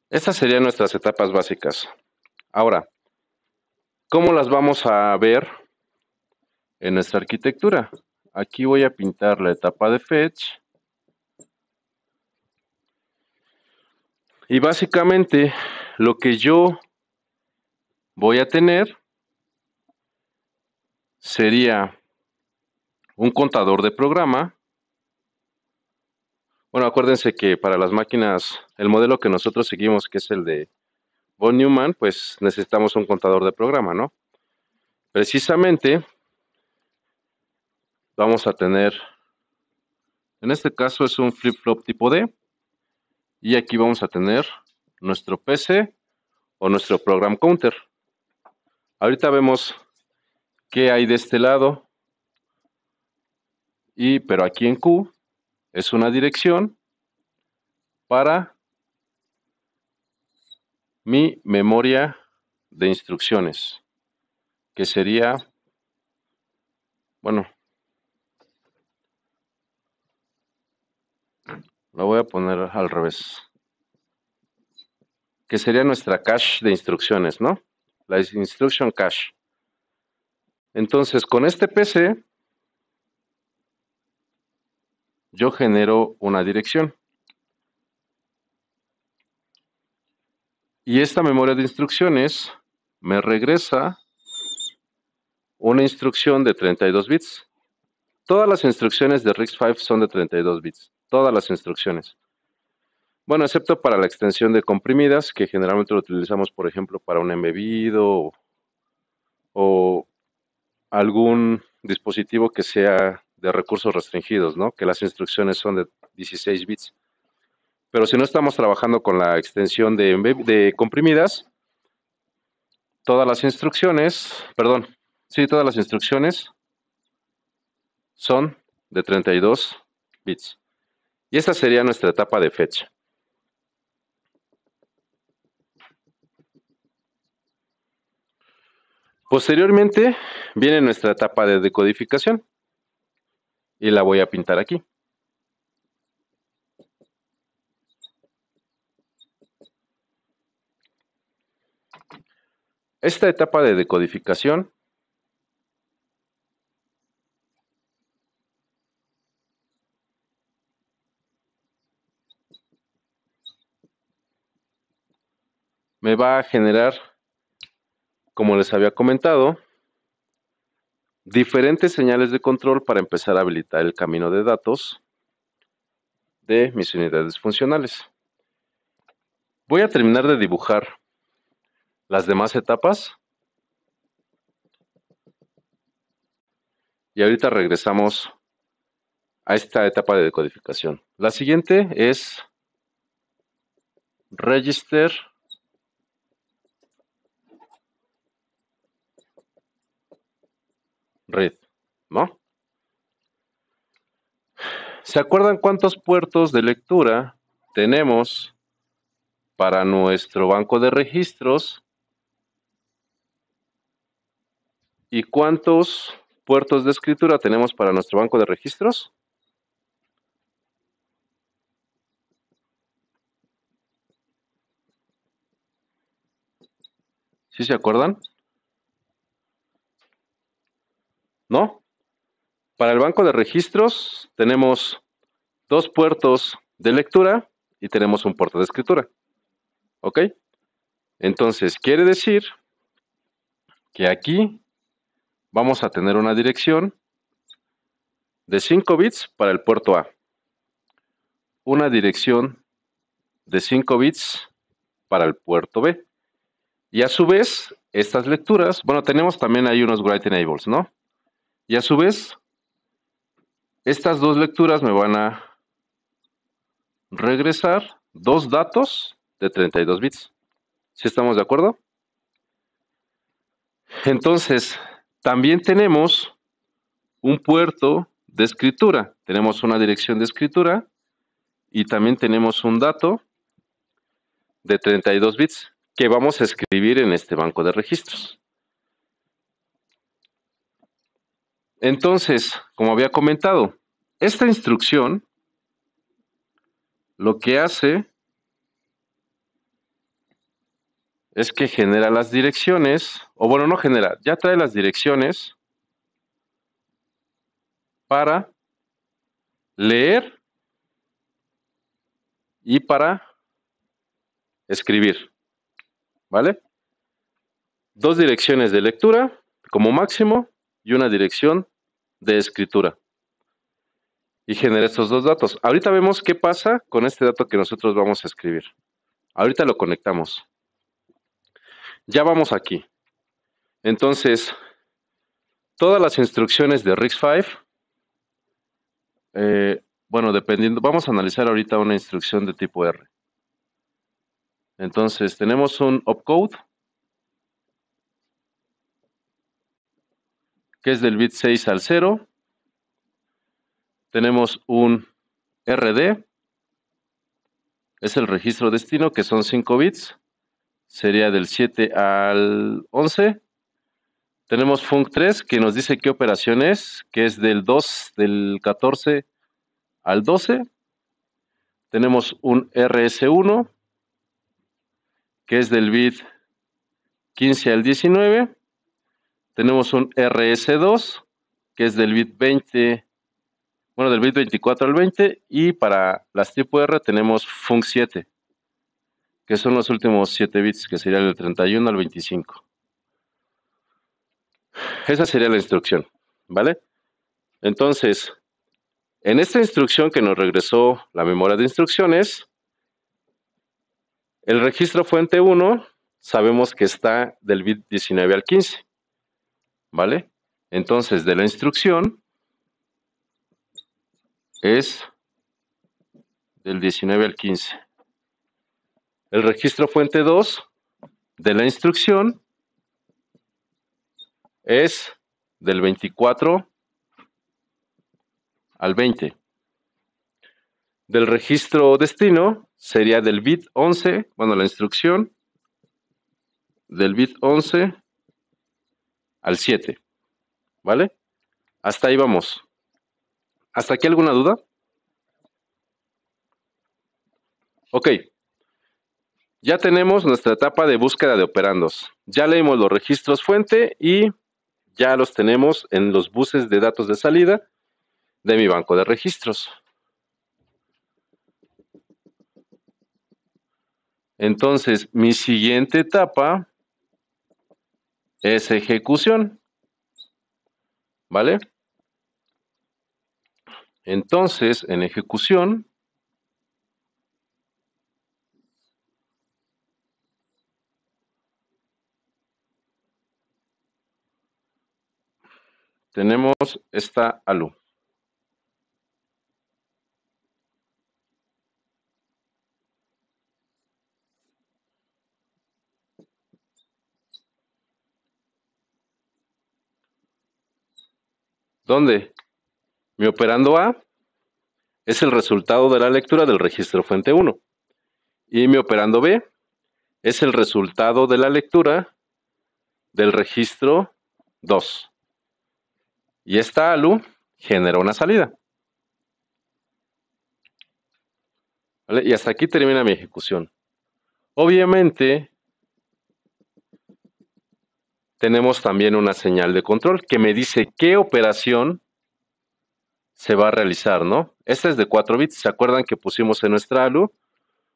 Estas serían nuestras etapas básicas. Ahora, ¿cómo las vamos a ver en nuestra arquitectura? Aquí voy a pintar la etapa de fetch. Y básicamente lo que yo voy a tener sería un contador de programa. Bueno, acuérdense que para las máquinas, el modelo que nosotros seguimos, que es el de von Neumann, pues necesitamos un contador de programa, ¿no? Precisamente vamos a tener, en este caso es un flip-flop tipo D, y aquí vamos a tener nuestro PC o nuestro program counter. Ahorita vemos qué hay de este lado, pero aquí en Q es una dirección para mi memoria de instrucciones, que sería, bueno, lo voy a poner al revés, que sería nuestra cache de instrucciones, ¿no? La instruction cache. Entonces, con este PC, yo genero una dirección. Y esta memoria de instrucciones me regresa una instrucción de 32 bits. Todas las instrucciones de RISC-V son de 32 bits. Todas las instrucciones. Bueno, excepto para la extensión de comprimidas, que generalmente lo utilizamos, por ejemplo, para un embebido o algún dispositivo que sea de recursos restringidos, ¿no? Que las instrucciones son de 16 bits. Pero si no estamos trabajando con la extensión de comprimidas, todas las instrucciones, perdón, sí, todas las instrucciones son de 32 bits. Y esta sería nuestra etapa de fetch. Posteriormente viene nuestra etapa de decodificación y la voy a pintar aquí. Esta etapa de decodificación me va a generar, como les había comentado, diferentes señales de control para empezar a habilitar el camino de datos de mis unidades funcionales. Voy a terminar de dibujar las demás etapas y ahorita regresamos a esta etapa de decodificación. La siguiente es register read, ¿no? ¿Se acuerdan cuántos puertos de lectura tenemos para nuestro banco de registros y cuántos puertos de escritura tenemos para nuestro banco de registros? ¿Sí se acuerdan? ¿No? Para el banco de registros tenemos 2 puertos de lectura y tenemos un puerto de escritura. ¿Ok? Entonces, quiere decir que aquí vamos a tener una dirección de 5 bits para el puerto A, una dirección de 5 bits para el puerto B. Y a su vez, estas lecturas, bueno, tenemos también ahí unos write enables, ¿no? Y a su vez, estas dos lecturas me van a regresar 2 datos de 32 bits. ¿Sí estamos de acuerdo? Entonces, también tenemos un puerto de escritura. Tenemos una dirección de escritura y también tenemos un dato de 32 bits que vamos a escribir en este banco de registros. Entonces, como había comentado, esta instrucción lo que hace es que genera las direcciones, o bueno, no genera, ya trae las direcciones para leer y para escribir, ¿vale? 2 direcciones de lectura como máximo y una dirección de escritura. Y genera estos 2 datos. Ahorita vemos qué pasa con este dato que nosotros vamos a escribir. Ahorita lo conectamos. Ya vamos aquí. Entonces, todas las instrucciones de RISC-V, bueno, dependiendo, vamos a analizar ahorita una instrucción de tipo R. Entonces, tenemos un opcode, que es del bit 6 al 0. Tenemos un RD, es el registro destino, que son 5 bits. Sería del 7 al 11. Tenemos func3, que nos dice qué operación es, que es del 14 al 12. Tenemos un RS1, que es del bit 15 al 19. Tenemos un RS2, que es del bit 20, bueno, del bit 24 al 20. Y para las tipo R tenemos func7, que son los últimos 7 bits, que sería del 31 al 25. Esa sería la instrucción, ¿vale? Entonces, en esta instrucción que nos regresó la memoria de instrucciones, el registro fuente 1 sabemos que está del bit 19 al 15, ¿vale? Entonces, de la instrucción es del 19 al 15. El registro fuente 2 de la instrucción es del 24 al 20. Del registro destino sería del bit 11, bueno, la instrucción del bit 11 al 7, ¿vale? Hasta ahí vamos. ¿Hasta aquí alguna duda? Ok. Ya tenemos nuestra etapa de búsqueda de operandos. Ya leímos los registros fuente y ya los tenemos en los buses de datos de salida de mi banco de registros. Entonces, mi siguiente etapa es ejecución, ¿vale? Entonces, en ejecución, tenemos esta ALU. ¿Dónde? Mi operando A es el resultado de la lectura del registro fuente 1. Y mi operando B es el resultado de la lectura del registro 2. Y esta ALU genera una salida. ¿Vale? Y hasta aquí termina mi ejecución. Obviamente, tenemos también una señal de control que me dice qué operación se va a realizar, ¿no? Esta es de 4 bits. ¿Se acuerdan que pusimos en nuestra ALU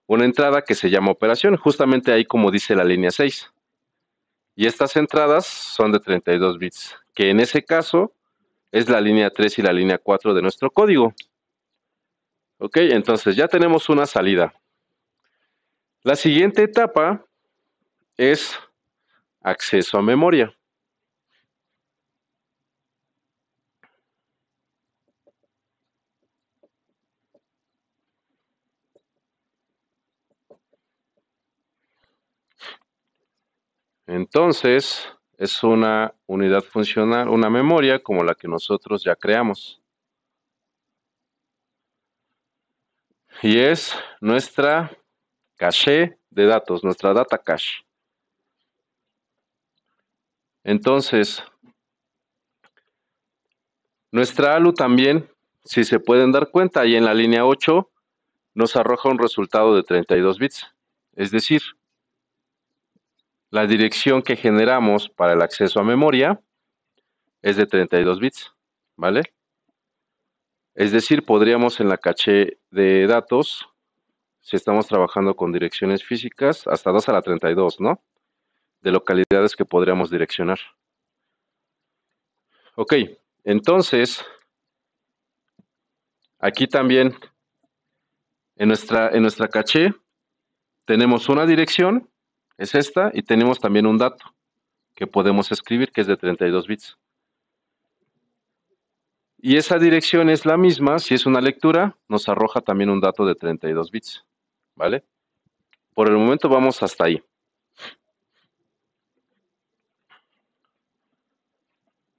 una entrada que se llama operación? Justamente ahí como dice la línea 6. Y estas entradas son de 32 bits, que en ese caso es la línea 3 y la línea 4 de nuestro código. Ok, entonces ya tenemos una salida. La siguiente etapa es acceso a memoria. Entonces, es una unidad funcional, una memoria como la que nosotros ya creamos. Y es nuestra caché de datos, nuestra data cache. Entonces, nuestra ALU también, si se pueden dar cuenta, ahí en la línea 8 nos arroja un resultado de 32 bits. Es decir, la dirección que generamos para el acceso a memoria es de 32 bits, ¿vale? Es decir, podríamos en la caché de datos, si estamos trabajando con direcciones físicas, hasta 2 a la 32, ¿no? De localidades que podríamos direccionar. Ok, entonces, aquí también, en nuestra caché, tenemos una dirección, es esta, y tenemos también un dato que podemos escribir, que es de 32 bits. Y esa dirección es la misma, si es una lectura, nos arroja también un dato de 32 bits, ¿vale? Por el momento vamos hasta ahí.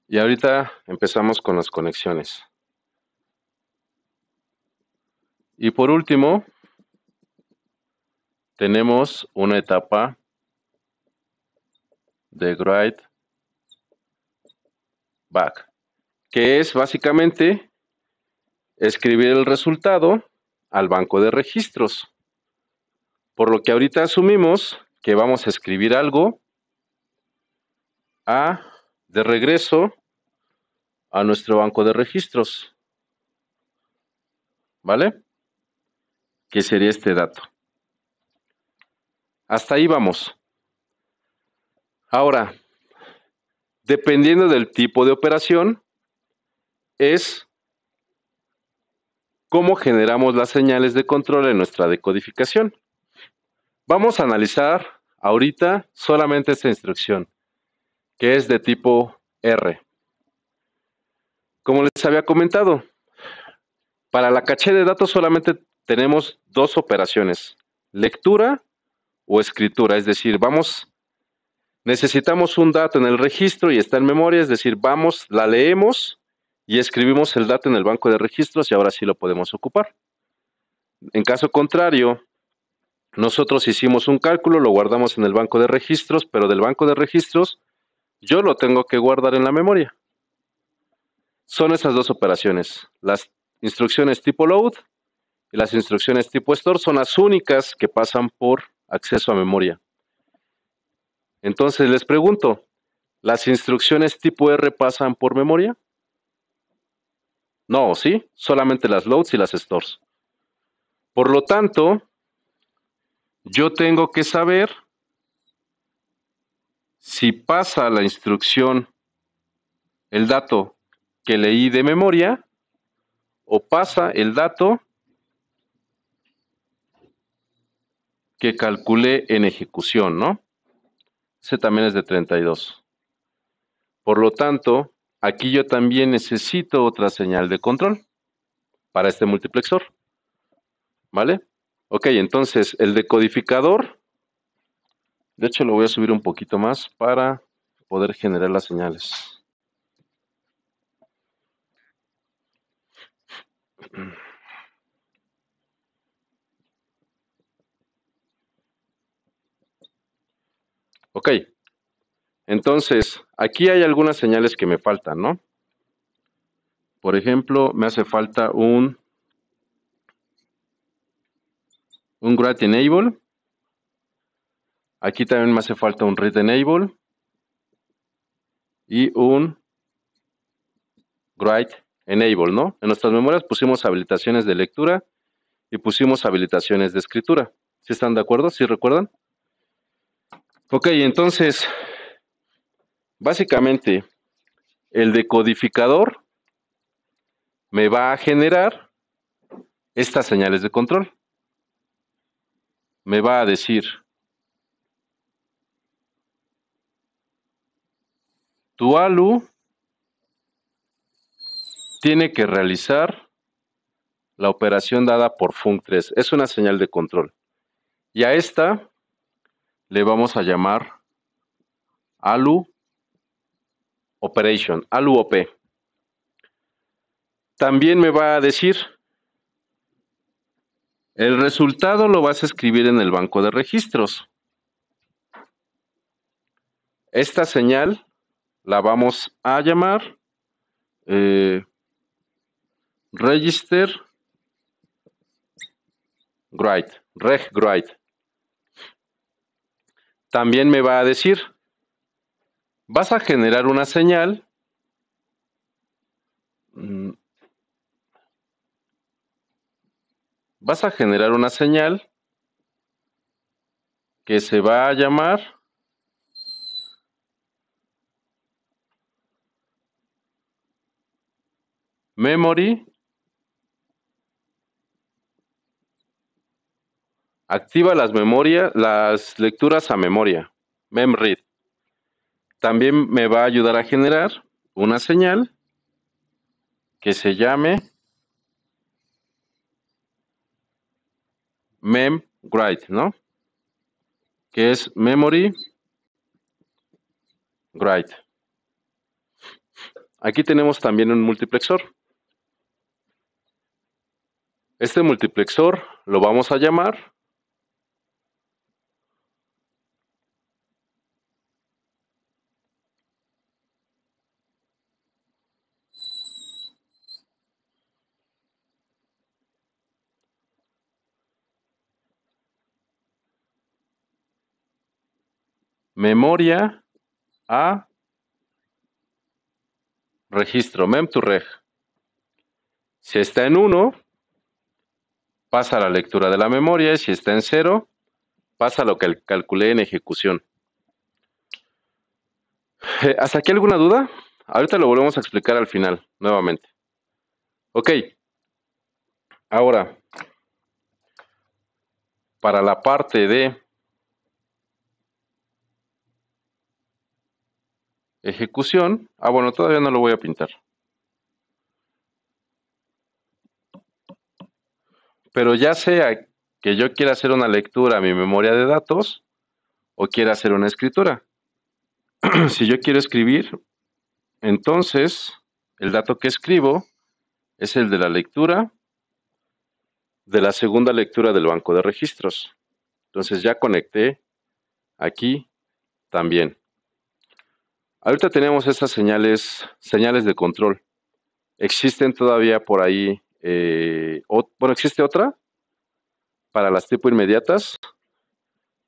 Y ahorita empezamos con las conexiones. Y por último, tenemos una etapa de write back, que es básicamente escribir el resultado al banco de registros. Por lo que ahorita asumimos que vamos a escribir algo de regreso a nuestro banco de registros, ¿vale? Que sería este dato. Hasta ahí vamos. Ahora, dependiendo del tipo de operación, es cómo generamos las señales de control en nuestra decodificación. Vamos a analizar ahorita solamente esta instrucción, que es de tipo R. Como les había comentado, para la caché de datos solamente tenemos dos operaciones, lectura o escritura, es decir, necesitamos un dato en el registro y está en memoria, es decir, la leemos y escribimos el dato en el banco de registros y ahora sí lo podemos ocupar. En caso contrario, nosotros hicimos un cálculo, lo guardamos en el banco de registros, pero del banco de registros yo lo tengo que guardar en la memoria. Son esas dos operaciones. Las instrucciones tipo load y las instrucciones tipo store son las únicas que pasan por acceso a memoria. Entonces les pregunto, ¿las instrucciones tipo R pasan por memoria? No, ¿sí? Solamente las loads y las stores. Por lo tanto, yo tengo que saber si pasa la instrucción, el dato que leí de memoria, o pasa el dato que calculé en ejecución, ¿no? Ese también es de 32. Por lo tanto, aquí yo también necesito otra señal de control para este multiplexor, ¿vale? Ok, entonces el decodificador, de hecho lo voy a subir un poquito más para poder generar las señales. Ok, entonces aquí hay algunas señales que me faltan, ¿no? Por ejemplo, me hace falta un write enable. Aquí también me hace falta un read enable y un write enable, ¿no? En nuestras memorias pusimos habilitaciones de lectura y pusimos habilitaciones de escritura. ¿Sí están de acuerdo? ¿Sí recuerdan? Ok, entonces, básicamente, el decodificador me va a generar estas señales de control. Me va a decir, tu ALU tiene que realizar la operación dada por func3. Es una señal de control. Y a esta le vamos a llamar ALU Operation, ALU OP. También me va a decir, el resultado lo vas a escribir en el banco de registros. Esta señal la vamos a llamar register write, reg write. También me va a decir, vas a generar una señal que se va a llamar memory. Activa las lecturas a memoria, memread. También me va a ayudar a generar una señal que se llame memWrite, ¿no? Que es memory write. Aquí tenemos también un multiplexor. Este multiplexor lo vamos a llamar memoria a registro, mem2reg. Si está en 1, pasa la lectura de la memoria, y si está en 0, pasa lo que calculé en ejecución. ¿Hasta aquí alguna duda? Ahorita lo volvemos a explicar al final, nuevamente. Ok, ahora, para la parte de ejecución, bueno, todavía no lo voy a pintar. Pero ya sea que yo quiera hacer una lectura a mi memoria de datos o quiera hacer una escritura. Si yo quiero escribir, entonces el dato que escribo es el de la lectura de la segunda lectura del banco de registros. Entonces ya conecté aquí también. Ahorita tenemos estas señales de control. Existen todavía por ahí, bueno, existe otra para las tipo inmediatas,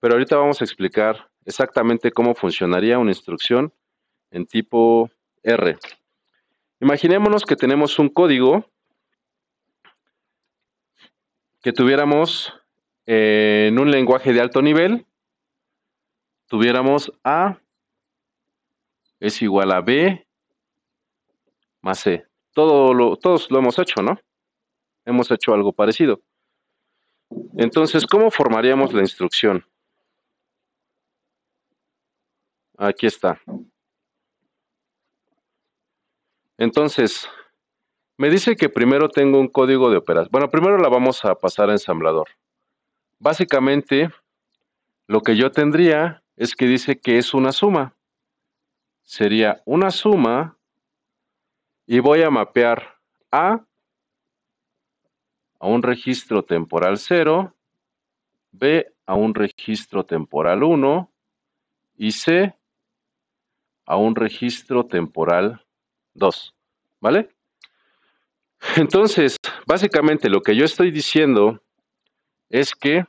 pero ahorita vamos a explicar exactamente cómo funcionaría una instrucción en tipo R. Imaginémonos que tenemos un código que tuviéramos en un lenguaje de alto nivel, tuviéramos A es igual a B más C. Todos lo hemos hecho, ¿no? Hemos hecho algo parecido. Entonces, ¿cómo formaríamos la instrucción? Aquí está. Entonces, me dice que primero tengo un código de operación. Bueno, primero la vamos a pasar a ensamblador. Básicamente, lo que yo tendría es que dice que es una suma. Sería una suma y voy a mapear A a un registro temporal 0, B a un registro temporal 1 y C a un registro temporal 2. ¿Vale? Entonces, básicamente lo que yo estoy diciendo es que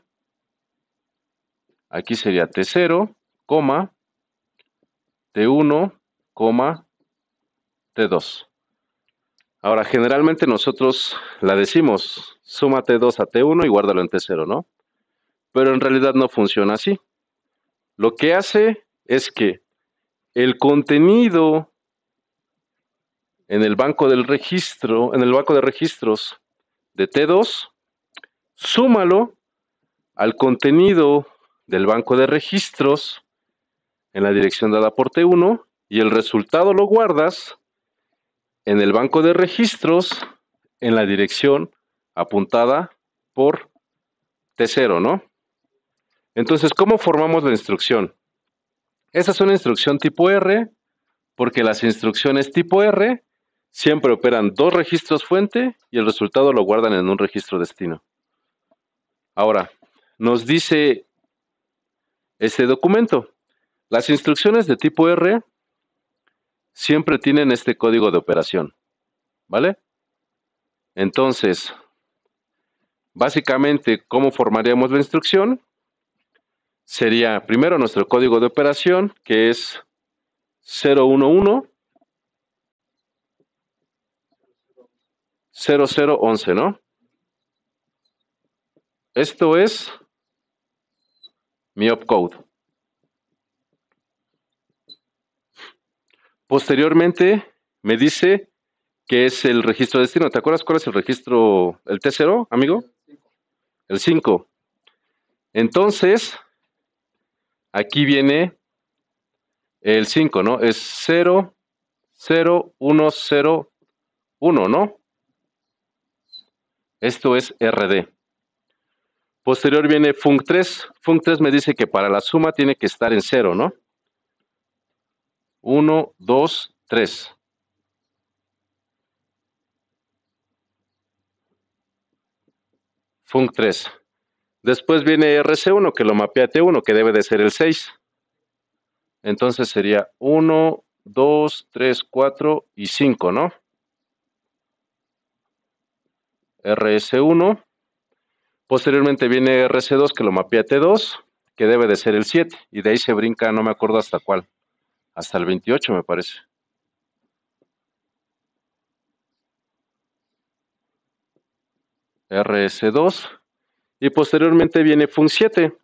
aquí sería T0, T1, T2. Ahora, generalmente nosotros la decimos, suma T2 a T1 y guárdalo en T0, ¿no? Pero en realidad no funciona así. Lo que hace es que el contenido en el banco del registro, en el banco de registros de T2, súmalo al contenido del banco de registros en la dirección dada por T1 y el resultado lo guardas en el banco de registros en la dirección apuntada por T0, ¿no? Entonces, ¿cómo formamos la instrucción? Esa es una instrucción tipo R, porque las instrucciones tipo R siempre operan dos registros fuente y el resultado lo guardan en un registro destino. Ahora, nos dice este documento, las instrucciones de tipo R siempre tienen este código de operación, ¿vale? Entonces, básicamente, ¿cómo formaríamos la instrucción? Sería primero nuestro código de operación, que es 011 0011, ¿no? Esto es mi opcode. Posteriormente me dice que es el registro de destino. ¿Te acuerdas cuál es el registro, el T0, amigo? El 5. Entonces, aquí viene el 5, ¿no? Es 0, 0, 1, 0, 1, ¿no? Esto es RD. Posterior viene func3. Func3 me dice que para la suma tiene que estar en 0, ¿no? 1, 2, 3. Func3. Después viene RC1 que lo mapea T1, que debe de ser el 6. Entonces sería 1, 2, 3, 4 y 5, ¿no? RS1. Posteriormente viene RC2 que lo mapea T2, que debe de ser el 7. Y de ahí se brinca, no me acuerdo hasta cuál. Hasta el 28 me parece. RS2. Y posteriormente viene func7,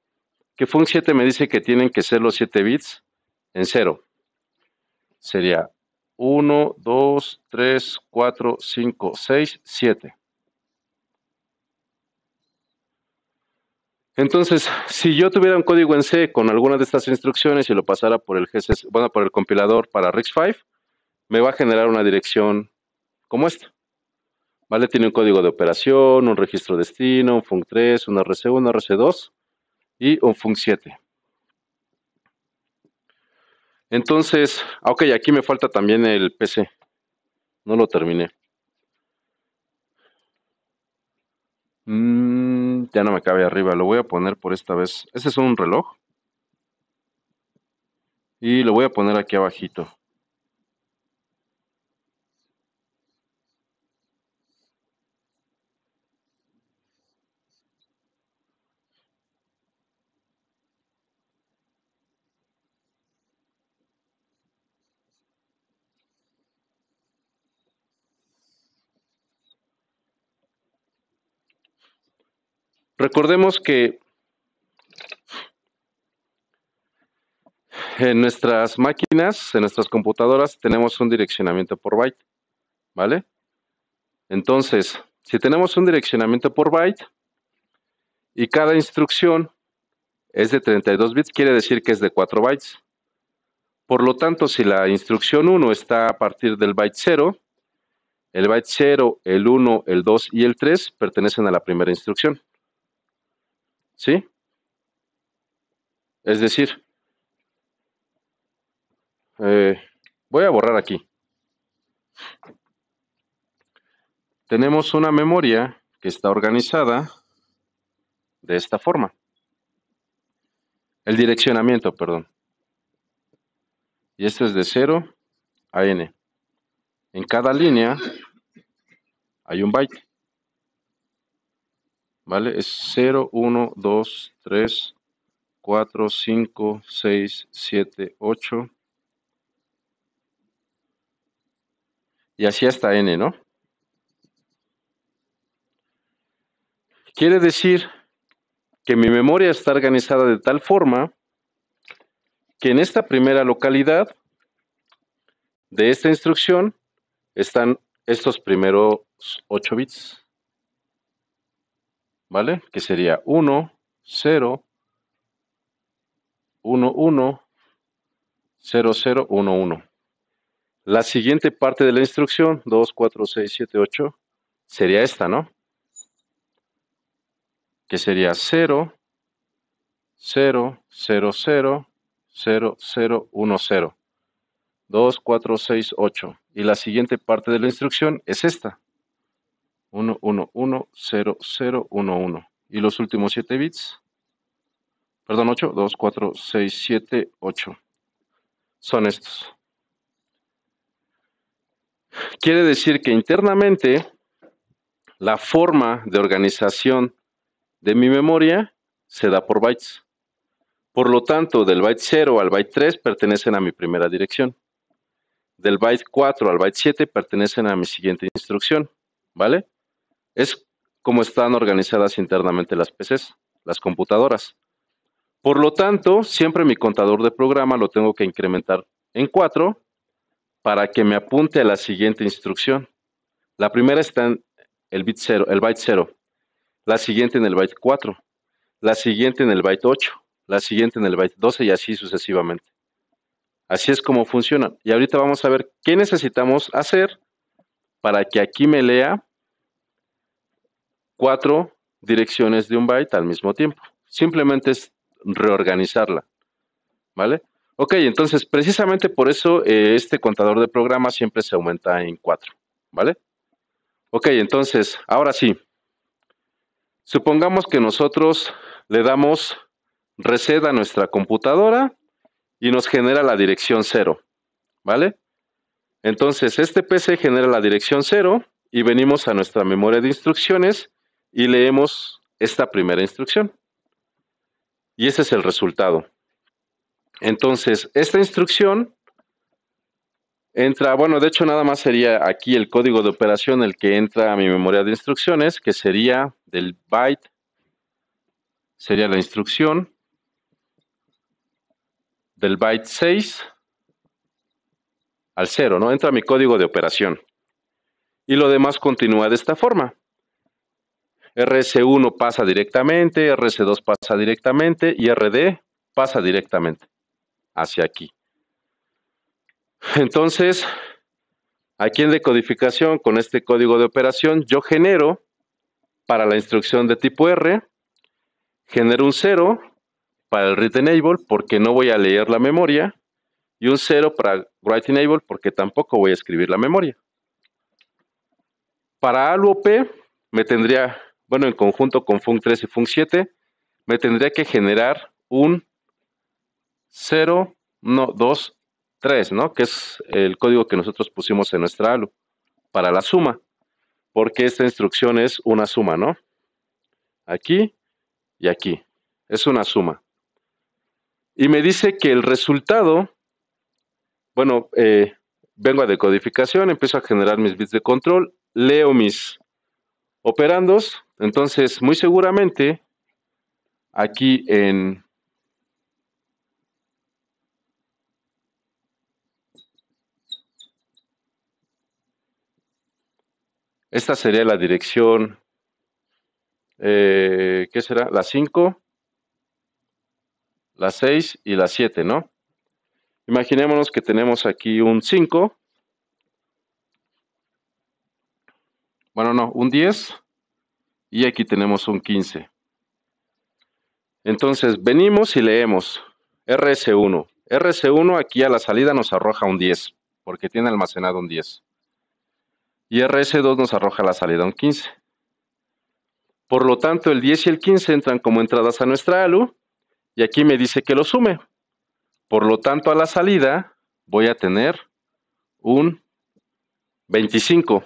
que func7 me dice que tienen que ser los 7 bits en 0. Sería 1, 2, 3, 4, 5, 6, 7. Entonces, si yo tuviera un código en C con alguna de estas instrucciones y lo pasara por el GCC, bueno, por el compilador para RISC-V, me va a generar una dirección como esta. ¿Vale? Tiene un código de operación, un registro destino, un func3, un RC1, un RC2 y un func7. Entonces, ok, aquí me falta también el PC. No lo terminé. Ya no me cabe arriba. Lo voy a poner por esta vez. Este es un reloj. Y lo voy a poner aquí abajito. Recordemos que en nuestras máquinas, en nuestras computadoras, tenemos un direccionamiento por byte, ¿vale? Entonces, si tenemos un direccionamiento por byte y cada instrucción es de 32 bits, quiere decir que es de 4 bytes. Por lo tanto, si la instrucción 1 está a partir del byte 0, el byte 0, el 1, el 2 y el 3 pertenecen a la primera instrucción. ¿Sí? Es decir, voy a borrar aquí. Tenemos una memoria que está organizada de esta forma. El direccionamiento, perdón. Y esto es de 0 a n. En cada línea hay un byte. ¿Vale? Es 0, 1, 2, 3, 4, 5, 6, 7, 8. Y así hasta n, ¿no? Quiere decir que mi memoria está organizada de tal forma que en esta primera localidad de esta instrucción están estos primeros 8 bits, ¿vale? Que sería 1, 0, 1, 1, 0, 0, 1, 1. La siguiente parte de la instrucción, 2, 4, 6, 7, 8, sería esta, ¿no? Que sería 0, 0, 0, 0, 0, 0, 1, 0. 2, 4, 6, 8. Y la siguiente parte de la instrucción es esta. 1, 1, 1, 0, 0, 1, 1. Y los últimos 7 bits, perdón, 8, 2, 4, 6, 7, 8. Son estos. Quiere decir que internamente la forma de organización de mi memoria se da por bytes. Por lo tanto, del byte 0 al byte 3 pertenecen a mi primera dirección. Del byte 4 al byte 7 pertenecen a mi siguiente instrucción, ¿vale? Es como están organizadas internamente las PCs, las computadoras. Por lo tanto, siempre mi contador de programa lo tengo que incrementar en 4 para que me apunte a la siguiente instrucción. La primera está en el byte 0, la siguiente en el byte 4, la siguiente en el byte 8, la siguiente en el byte 12 y así sucesivamente. Así es como funciona. Y ahorita vamos a ver qué necesitamos hacer para que aquí me lea 4 direcciones de un byte al mismo tiempo. Simplemente es reorganizarla, ¿vale? Ok, entonces precisamente por eso este contador de programa siempre se aumenta en 4, ¿vale? Ok, entonces, ahora sí. Supongamos que nosotros le damos reset a nuestra computadora y nos genera la dirección 0, ¿vale? Entonces, este PC genera la dirección 0 y venimos a nuestra memoria de instrucciones y leemos esta primera instrucción. Y ese es el resultado. Entonces, esta instrucción entra, bueno, de hecho nada más sería aquí el código de operación el que entra a mi memoria de instrucciones, que sería del byte, sería la instrucción del byte 6 al 0, ¿no? Entra mi código de operación. Y lo demás continúa de esta forma. RS1 pasa directamente, RS2 pasa directamente y RD pasa directamente hacia aquí. Entonces, aquí en decodificación, con este código de operación, yo genero para la instrucción de tipo R, genero un 0 para el read enable porque no voy a leer la memoria y un 0 para write enable porque tampoco voy a escribir la memoria. Para ALU-OP me tendría, bueno, en conjunto con func3 y func7, me tendría que generar un 0, 1, 2, 3, ¿no? Que es el código que nosotros pusimos en nuestra ALU para la suma, porque esta instrucción es una suma, ¿no? Aquí y aquí. Es una suma. Y me dice que el resultado, bueno, vengo a decodificación, empiezo a generar mis bits de control, leo mis operandos, entonces muy seguramente aquí en esta sería la dirección, ¿qué será? La 5, la 6 y la 7, ¿no? Imaginémonos que tenemos aquí un 5, bueno, no, un 10 y aquí tenemos un 15. Entonces venimos y leemos RS1. RS1 aquí a la salida nos arroja un 10, porque tiene almacenado un 10. Y RS2 nos arroja a la salida un 15. Por lo tanto, el 10 y el 15 entran como entradas a nuestra ALU, y aquí me dice que lo sume. Por lo tanto, a la salida voy a tener un 25.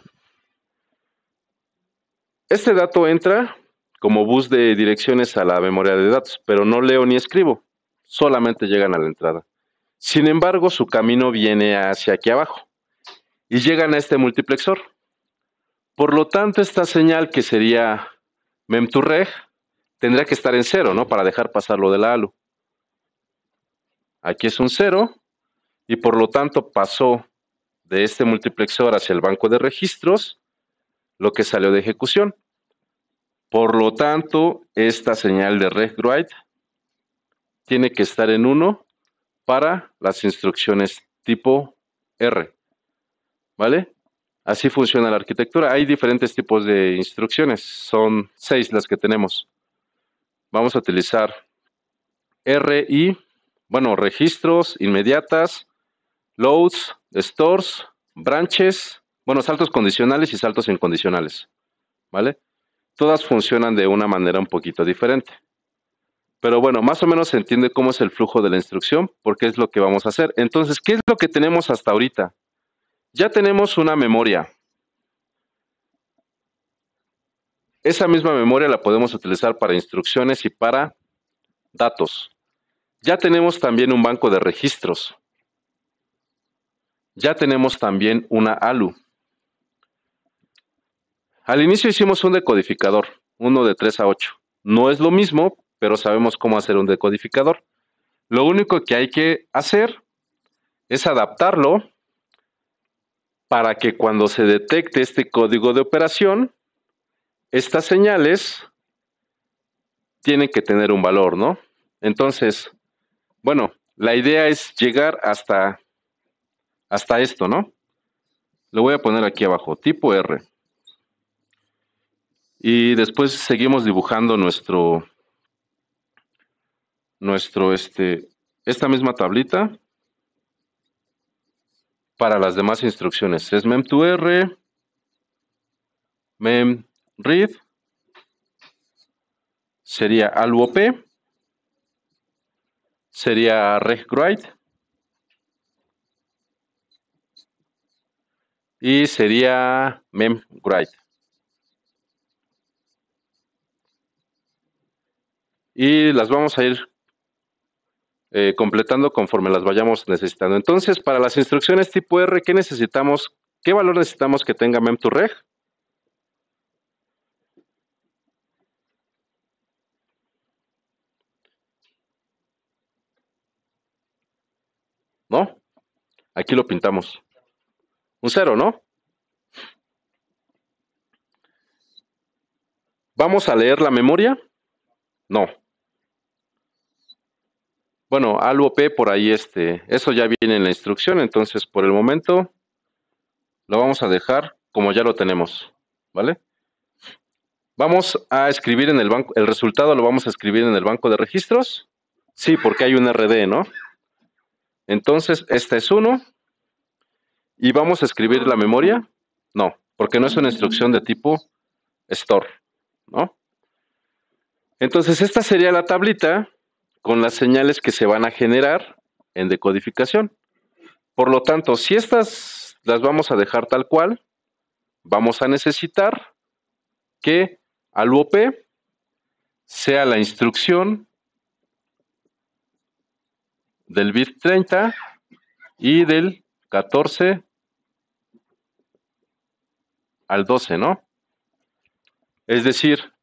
Este dato entra como bus de direcciones a la memoria de datos, pero no leo ni escribo, solamente llegan a la entrada. Sin embargo, su camino viene hacia aquí abajo y llegan a este multiplexor. Por lo tanto, esta señal que sería mem2reg tendría que estar en 0, ¿no? Para dejar pasar lo de la ALU. Aquí es un 0 y por lo tanto pasó de este multiplexor hacia el banco de registros lo que salió de ejecución. Por lo tanto, esta señal de regwrite tiene que estar en 1 para las instrucciones tipo R, ¿vale? Así funciona la arquitectura. Hay diferentes tipos de instrucciones, son 6 las que tenemos. Vamos a utilizar RI, bueno, registros, inmediatas, loads, stores, branches, bueno, saltos condicionales y saltos incondicionales, ¿vale? Todas funcionan de una manera un poquito diferente. Pero bueno, más o menos se entiende cómo es el flujo de la instrucción, porque es lo que vamos a hacer. Entonces, ¿qué es lo que tenemos hasta ahorita? Ya tenemos una memoria. Esa misma memoria la podemos utilizar para instrucciones y para datos. Ya tenemos también un banco de registros. Ya tenemos también una ALU. Al inicio hicimos un decodificador, uno de 3 a 8. No es lo mismo, pero sabemos cómo hacer un decodificador. Lo único que hay que hacer es adaptarlo para que cuando se detecte este código de operación, estas señales tienen que tener un valor, ¿no? Entonces, bueno, la idea es llegar hasta esto, ¿no? Lo voy a poner aquí abajo, tipo R. Y después seguimos dibujando esta misma tablita para las demás instrucciones. Es mem2r, memread, sería aluop, sería regwrite y sería memwrite. Y las vamos a ir completando conforme las vayamos necesitando. Entonces, para las instrucciones tipo R, ¿qué necesitamos? ¿Qué valor necesitamos que tenga mem2reg? ¿no? Aquí lo pintamos. Un 0, ¿no? ¿Vamos a leer la memoria? No. Bueno, ALU P por ahí, eso ya viene en la instrucción, entonces por el momento lo vamos a dejar como ya lo tenemos, ¿vale? Vamos a escribir en el banco, el resultado lo vamos a escribir en el banco de registros. Sí, porque hay un RD, ¿no? Entonces, este es 1. ¿Y vamos a escribir la memoria? No, porque no es una instrucción de tipo store, ¿no? Entonces, esta sería la tablita con las señales que se van a generar en decodificación. Por lo tanto, si estas las vamos a dejar tal cual, vamos a necesitar que al UOP sea la instrucción del bit 30 y del 14 al 12, ¿no? Es decir,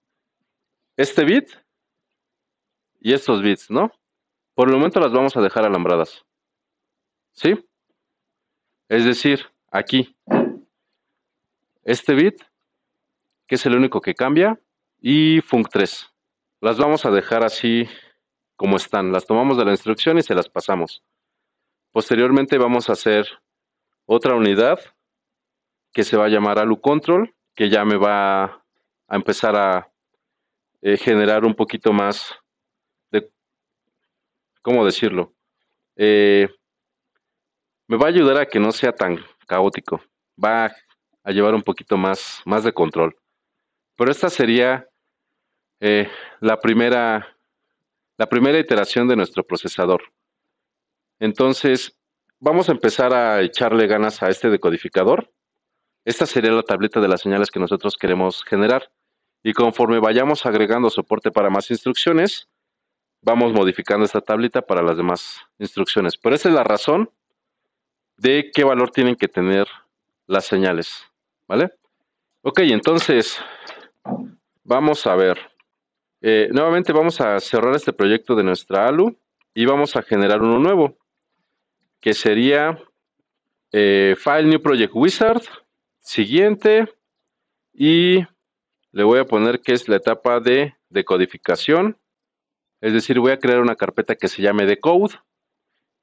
este bit y estos bits, ¿no? Por el momento las vamos a dejar alambradas, ¿sí? Es decir, aquí, este bit, que es el único que cambia, y func3. Las vamos a dejar así como están. Las tomamos de la instrucción y se las pasamos. Posteriormente vamos a hacer otra unidad que se va a llamar AluControl, que ya me va a empezar a generar un poquito más de, ¿cómo decirlo? Me va a ayudar a que no sea tan caótico. Va a llevar un poquito más de control. Pero esta sería eh, la primera iteración de nuestro procesador. Entonces, vamos a empezar a echarle ganas a este decodificador. Esta sería la tableta de las señales que nosotros queremos generar. Y conforme vayamos agregando soporte para más instrucciones, vamos modificando esta tablita para las demás instrucciones. Pero esa es la razón de qué valor tienen que tener las señales, ¿vale? Ok, entonces, vamos a ver. Nuevamente vamos a cerrar este proyecto de nuestra ALU y vamos a generar uno nuevo, que sería File New Project Wizard, siguiente, y le voy a poner que es la etapa de decodificación, es decir, voy a crear una carpeta que se llame Decode,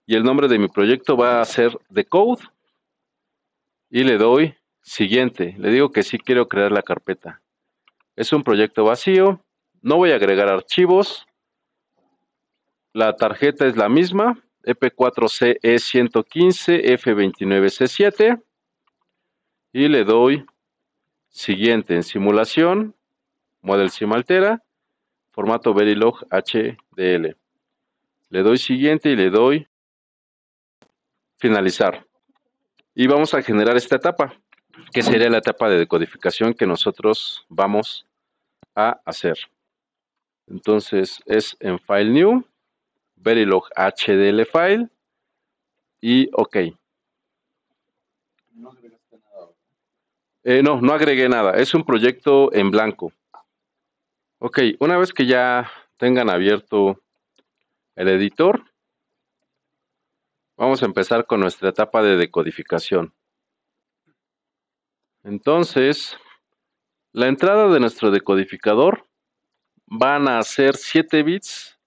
y el nombre de mi proyecto va a ser Decode, y le doy siguiente, le digo que sí quiero crear la carpeta. Es un proyecto vacío, no voy a agregar archivos, la tarjeta es la misma, EP4CE115F29C7, y le doy siguiente en simulación, Model Sim Altera, formato Verilog HDL. Le doy siguiente y le doy finalizar. Y vamos a generar esta etapa, que sería la etapa de decodificación que nosotros vamos a hacer. Entonces es en File New, Verilog HDL File y OK. No agregaste nada. No agregué nada. Es un proyecto en blanco. Ok, una vez que ya tengan abierto el editor, vamos a empezar con nuestra etapa de decodificación. Entonces, la entrada de nuestro decodificador van a ser 7 bits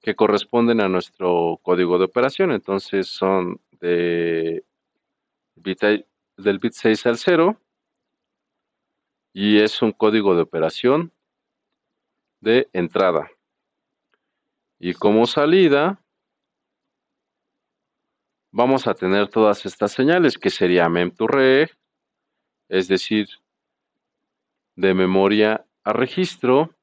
que corresponden a nuestro código de operación. Entonces son del bit 6 al 0 y es un código de operación de entrada. Y como salida vamos a tener todas estas señales que sería mem2reg, es decir, de memoria a registro.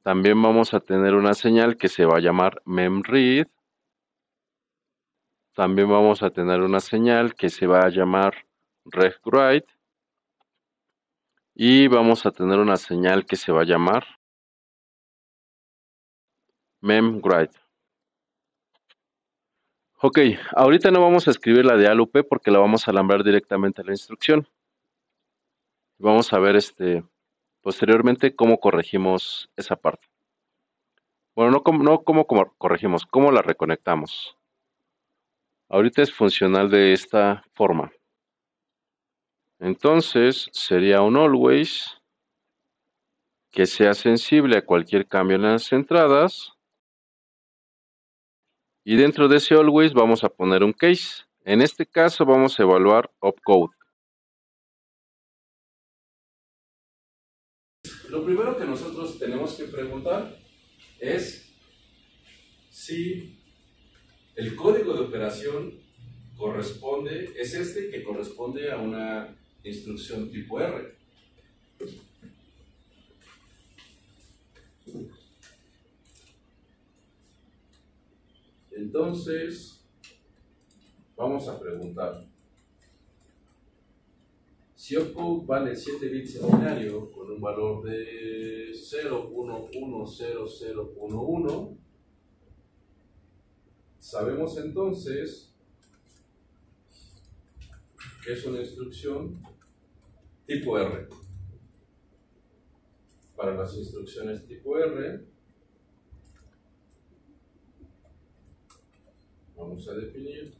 También vamos a tener una señal que se va a llamar memread. También vamos a tener una señal que se va a llamar regwrite. Y vamos a tener una señal que se va a llamar memwrite. Ok, ahorita no vamos a escribir la de ALUP porque la vamos a alambrar directamente a la instrucción. Vamos a ver posteriormente cómo corregimos esa parte. Bueno, no como corregimos, cómo la reconectamos. Ahorita es funcional de esta forma. Entonces sería un always que sea sensible a cualquier cambio en las entradas. Y dentro de ese always vamos a poner un case. En este caso vamos a evaluar opcode. Lo primero que nosotros tenemos que preguntar es si el código de operación es este que corresponde a una instrucción tipo R. Entonces, vamos a preguntar. Si opcode vale 7 bits en binario con un valor de 0110011, sabemos entonces que es una instrucción tipo R. Para las instrucciones tipo R, vamos a definir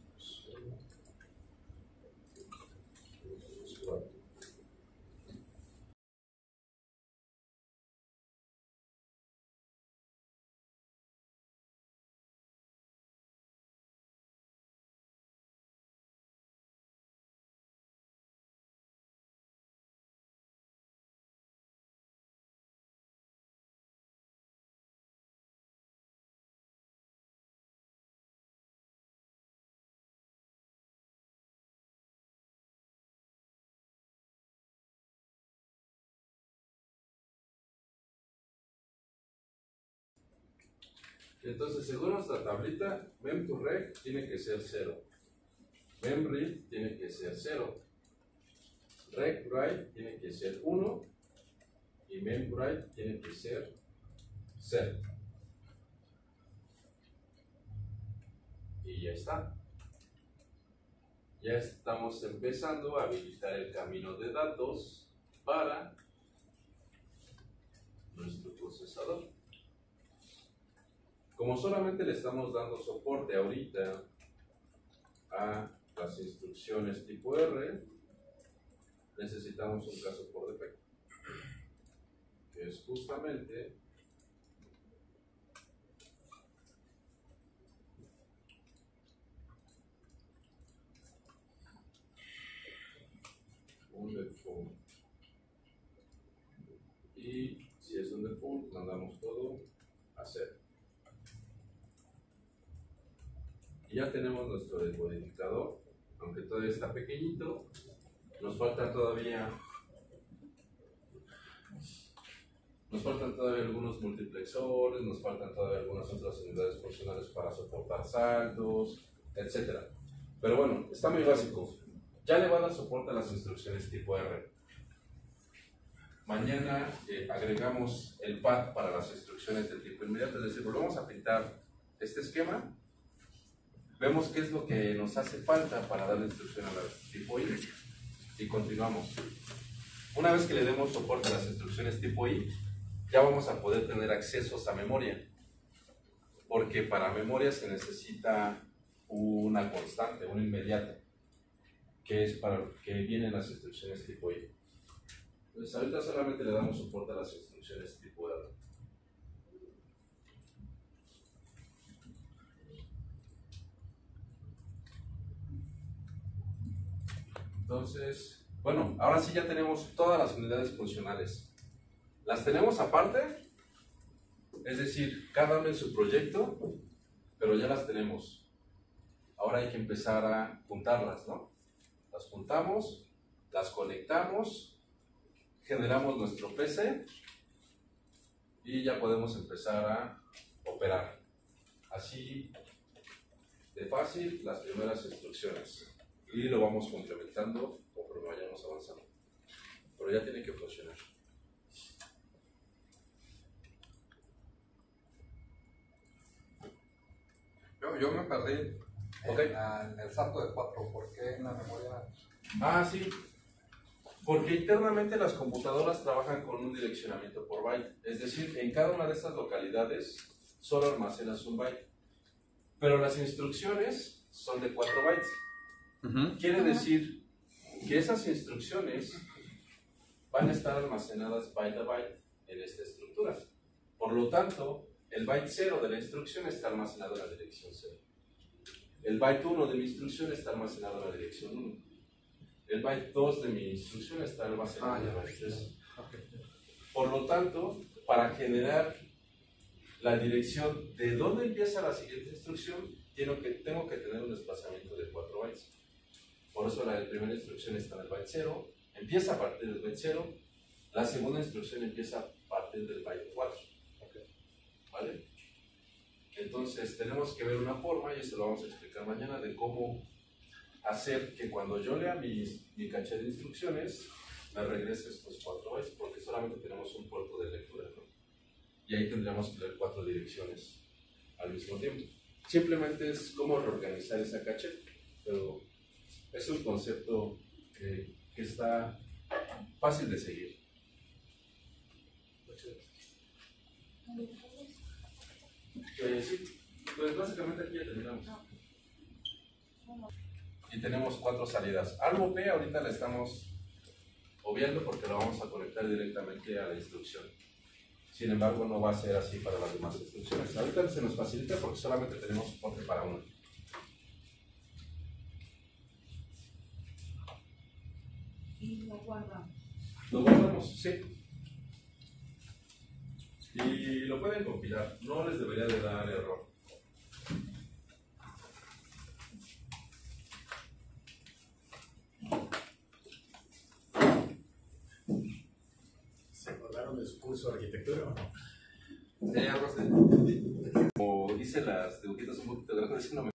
entonces, según nuestra tablita, mem2rec tiene que ser 0, memread tiene que ser 0, recwrite tiene que ser 1 y memwrite tiene que ser 0. Y ya está. Ya estamos empezando a habilitar el camino de datos para nuestro procesador. Como solamente le estamos dando soporte ahorita a las instrucciones tipo R, necesitamos un caso por defecto, que es justamente un default. Y si es un default, mandamos todo a 0. Y ya tenemos nuestro decodificador, aunque todavía está pequeñito, nos faltan todavía algunos multiplexores, nos faltan todavía algunas otras unidades funcionales para soportar saldos, etc. Pero bueno, está muy básico. Ya le va a dar soporte a las instrucciones tipo R. Mañana agregamos el path para las instrucciones de tipo inmediato, es decir, volvemos a pintar este esquema, vemos qué es lo que nos hace falta para dar la instrucción a la tipo I y continuamos. Una vez que le demos soporte a las instrucciones tipo I, ya vamos a poder tener accesos a memoria, porque para memoria se necesita una constante, un inmediato, que es para que vienen las instrucciones tipo I. Entonces ahorita solamente le damos soporte a las instrucciones tipo R. Entonces, bueno, ahora sí ya tenemos todas las unidades funcionales. Las tenemos aparte, es decir, cada uno en su proyecto, pero ya las tenemos. Ahora hay que empezar a juntarlas, ¿no? Las juntamos, las conectamos, generamos nuestro PC y ya podemos empezar a operar. Así de fácil las primeras instrucciones. Y lo vamos complementando conforme vayamos avanzando. Pero ya tiene que funcionar. Yo me perdí Okay. en el salto de 4, ¿por qué en la memoria? Ah, sí. Porque internamente las computadoras trabajan con un direccionamiento por byte. Es decir, en cada una de estas localidades solo almacenas un byte. Pero las instrucciones son de 4 bytes. Quiere decir que esas instrucciones van a estar almacenadas byte a byte en esta estructura. Por lo tanto, el byte 0 de la instrucción está almacenado en la dirección 0. El byte 1 de mi instrucción está almacenado en la dirección 1. El byte 2 de mi instrucción está almacenado en la byte 3. Por lo tanto, para generar la dirección de dónde empieza la siguiente instrucción, tengo que tener un desplazamiento de 4 bytes. Por eso la primera instrucción está en el byte 0, empieza a partir del byte 0, la segunda instrucción empieza a partir del byte 4. ¿Vale? Entonces tenemos que ver una forma, y eso lo vamos a explicar mañana, de cómo hacer que cuando yo lea mi caché de instrucciones, me regrese estos 4 bytes, porque solamente tenemos un puerto de lectura, ¿no? Y ahí tendríamos que leer 4 direcciones al mismo tiempo. Simplemente es cómo reorganizar esa caché, pero es un concepto que está fácil de seguir. Sí, pues básicamente aquí ya terminamos. Y tenemos 4 salidas. Armo P ahorita la estamos obviando porque lo vamos a conectar directamente a la instrucción. Sin embargo, no va a ser así para las demás instrucciones. Ahorita se nos facilita porque solamente tenemos soporte para una. Y lo guardamos. Lo guardamos, sí. Y lo pueden compilar. No les debería de dar error. ¿Se acordaron de su curso de arquitectura o no? Algo así. Como hice las dibujitos un poquito grandes, no me